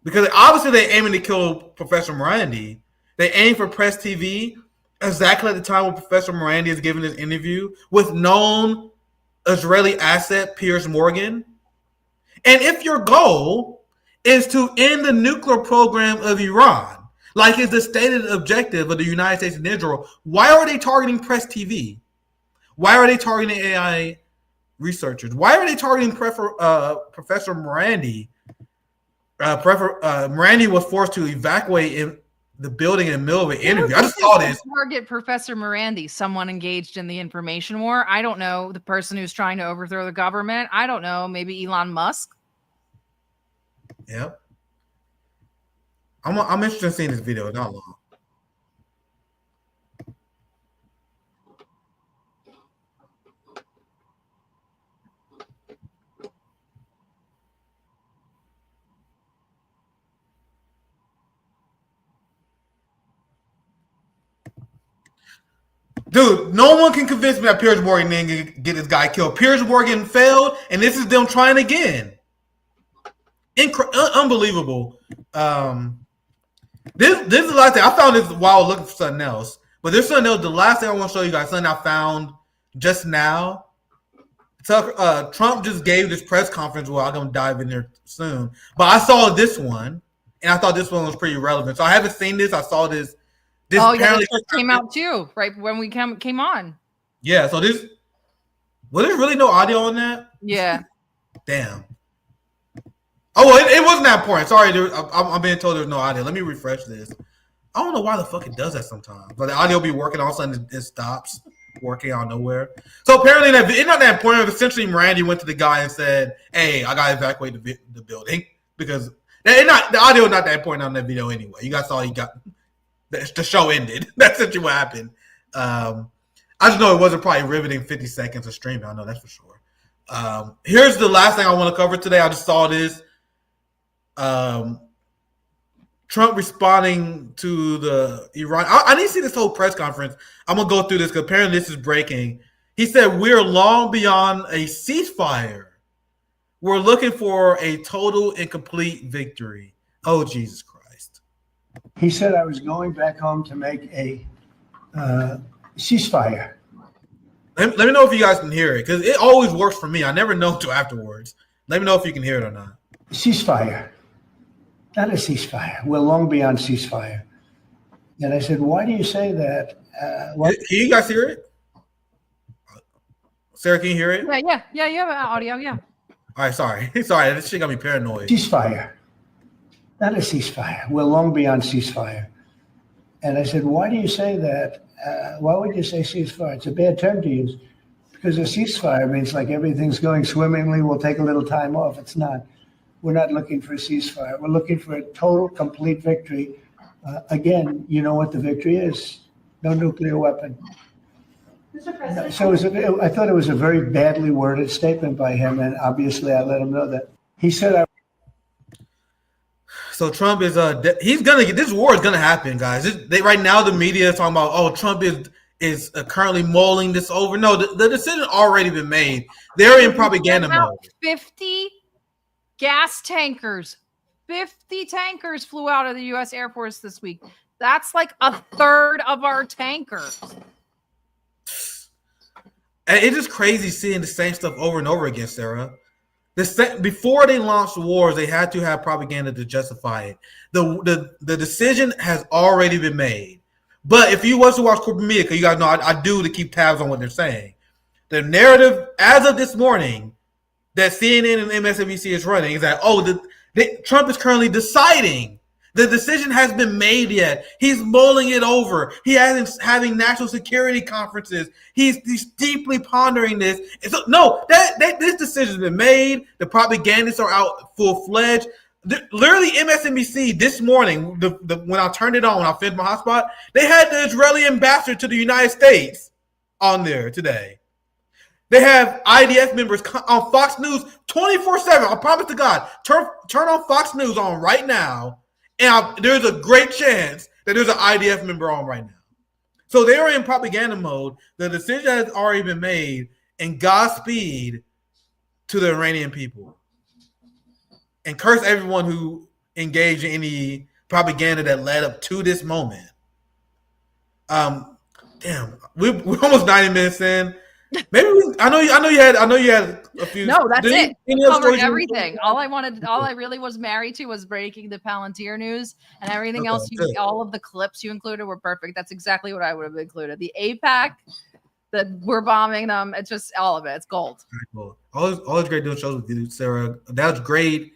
B: Because obviously they're aiming to kill Professor Mirandi. They aim for Press TV exactly at the time when Professor Mirandi is giving this interview with known Israeli asset Piers Morgan. And if your goal is to end the nuclear program of Iran, like is the stated objective of the United States and Israel, why are they targeting Press TV? Why are they targeting AI researchers? Why are they targeting Professor Mirandi? Mirandi was forced to evacuate in the building in the middle of an interview. I just saw this.
C: Target Professor Mirandi, someone engaged in the information war. I don't know. The person who's trying to overthrow the government. I don't know. Maybe Elon Musk.
B: Yep. I'm interested in seeing this video. Not long. Dude, no one can convince me that Piers Morgan didn't get this guy killed. Piers Morgan failed, and this is them trying again. Unbelievable. This is the last thing. I found this while I was looking for something else. But there's something else. The last thing I want to show you guys, something I found just now. Trump just gave this press conference. Well, I'm going to dive in there soon. But I saw this one, and I thought this one was pretty relevant. So I haven't seen this. I saw this. This
C: apparently this came out too, right when we came on.
B: Yeah, so there's really no audio on that?
C: Yeah.
B: Damn. Oh, well, it wasn't that point. Sorry, I'm being told there's no audio. Let me refresh this. I don't know why the fuck it does that sometimes. But the audio be working, all of a sudden it stops working out of nowhere. So apparently, it's not that point. Essentially, Mirandi went to the guy and said, "Hey, I gotta evacuate the building," because the audio is not that important on that video anyway. You guys saw he got. The show ended. That's essentially what happened. I just know it wasn't probably riveting 50 seconds of streaming. I know that's for sure. Here's the last thing I want to cover today. I just saw this. Trump responding to the Iran. I need to see this whole press conference. I'm going to go through this because apparently this is breaking. He said, "We're long beyond a ceasefire. We're looking for a total and complete victory." Oh, Jesus Christ.
K: He said I was going back home to make a ceasefire.
B: Let me know if you guys can hear it, because it always works for me. I never know until afterwards. Let me know if you can hear it or not.
K: Ceasefire. Not a ceasefire. We're long beyond ceasefire. And I said, why do you say that?
B: Can you guys hear it? Sarah, can you hear it?
C: Yeah, you have audio, yeah.
B: All right, sorry. This shit got me paranoid.
K: Ceasefire. Not a ceasefire. We're long beyond ceasefire. And I said, why do you say that? Why would you say ceasefire? It's a bad term to use because a ceasefire means like everything's going swimmingly. We'll take a little time off. It's not. We're not looking for a ceasefire. We're looking for a total, complete victory. Again, you know what the victory is. No nuclear weapon. Mr. President. So I thought it was a very badly worded statement by him. And obviously I let him know that. He said,
B: So Trump is he's gonna get this war is gonna happen, guys. Right now the media is talking about Trump is currently mulling this over. No, the decision already been made. They're in propaganda mode.
C: 50 gas tankers, 50 tankers flew out of the U.S. Air Force this week. That's like a third of our tankers.
B: And it's just crazy seeing the same stuff over and over again, Sarah. Before they launched wars, they had to have propaganda to justify it. The decision has already been made. But if you was to watch corporate media, because you guys know I do to keep tabs on what they're saying, the narrative as of this morning that CNN and MSNBC is running is that Trump is currently deciding The decision has been made yet. He's mulling it over. He hasn't having national security conferences. He's deeply pondering this. And so, no, this decision has been made. The propagandists are out full-fledged. Literally, MSNBC this morning, when I turned it on, when I finished my hotspot, they had the Israeli ambassador to the United States on there today. They have IDF members on Fox News 24/7. I promise to God, turn on Fox News on right now. And there's a great chance that there's an IDF member on right now. So they are in propaganda mode. The decision has already been made, and Godspeed to the Iranian people. And curse everyone who engaged in any propaganda that led up to this moment. Damn, we're almost 90 minutes in. Maybe I know you had a few.
C: No, that's it. Covered everything.
B: All
C: I really was married to was breaking the Palantir news, and everything else. All of the clips you included were perfect. That's exactly what I would have included. The APAC, that we're bombing them. It's just all of it. It's gold.
B: Cool. Always great doing shows with you, Sarah. That was great.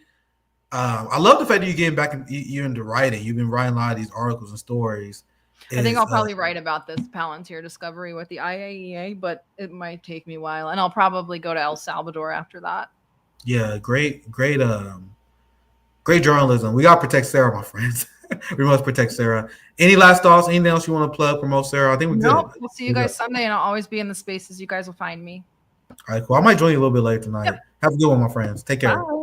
B: I love the fact that you're getting back into writing. You've been writing a lot of these articles and stories.
C: I think I'll probably write about this Palantir discovery with the IAEA, but it might take me a while, and I'll probably go to El Salvador after that.
B: Yeah, great journalism. We gotta protect Sarah, my friends. We must protect Sarah. Any last thoughts? Anything else you want to plug, promote, Sarah? I think we're good.
C: We'll see you guys Sunday, and I'll always be in the spaces. You guys will find me.
B: All right, cool. I might join you a little bit later tonight. Yep. Have a good one, my friends. Take care.
C: Bye.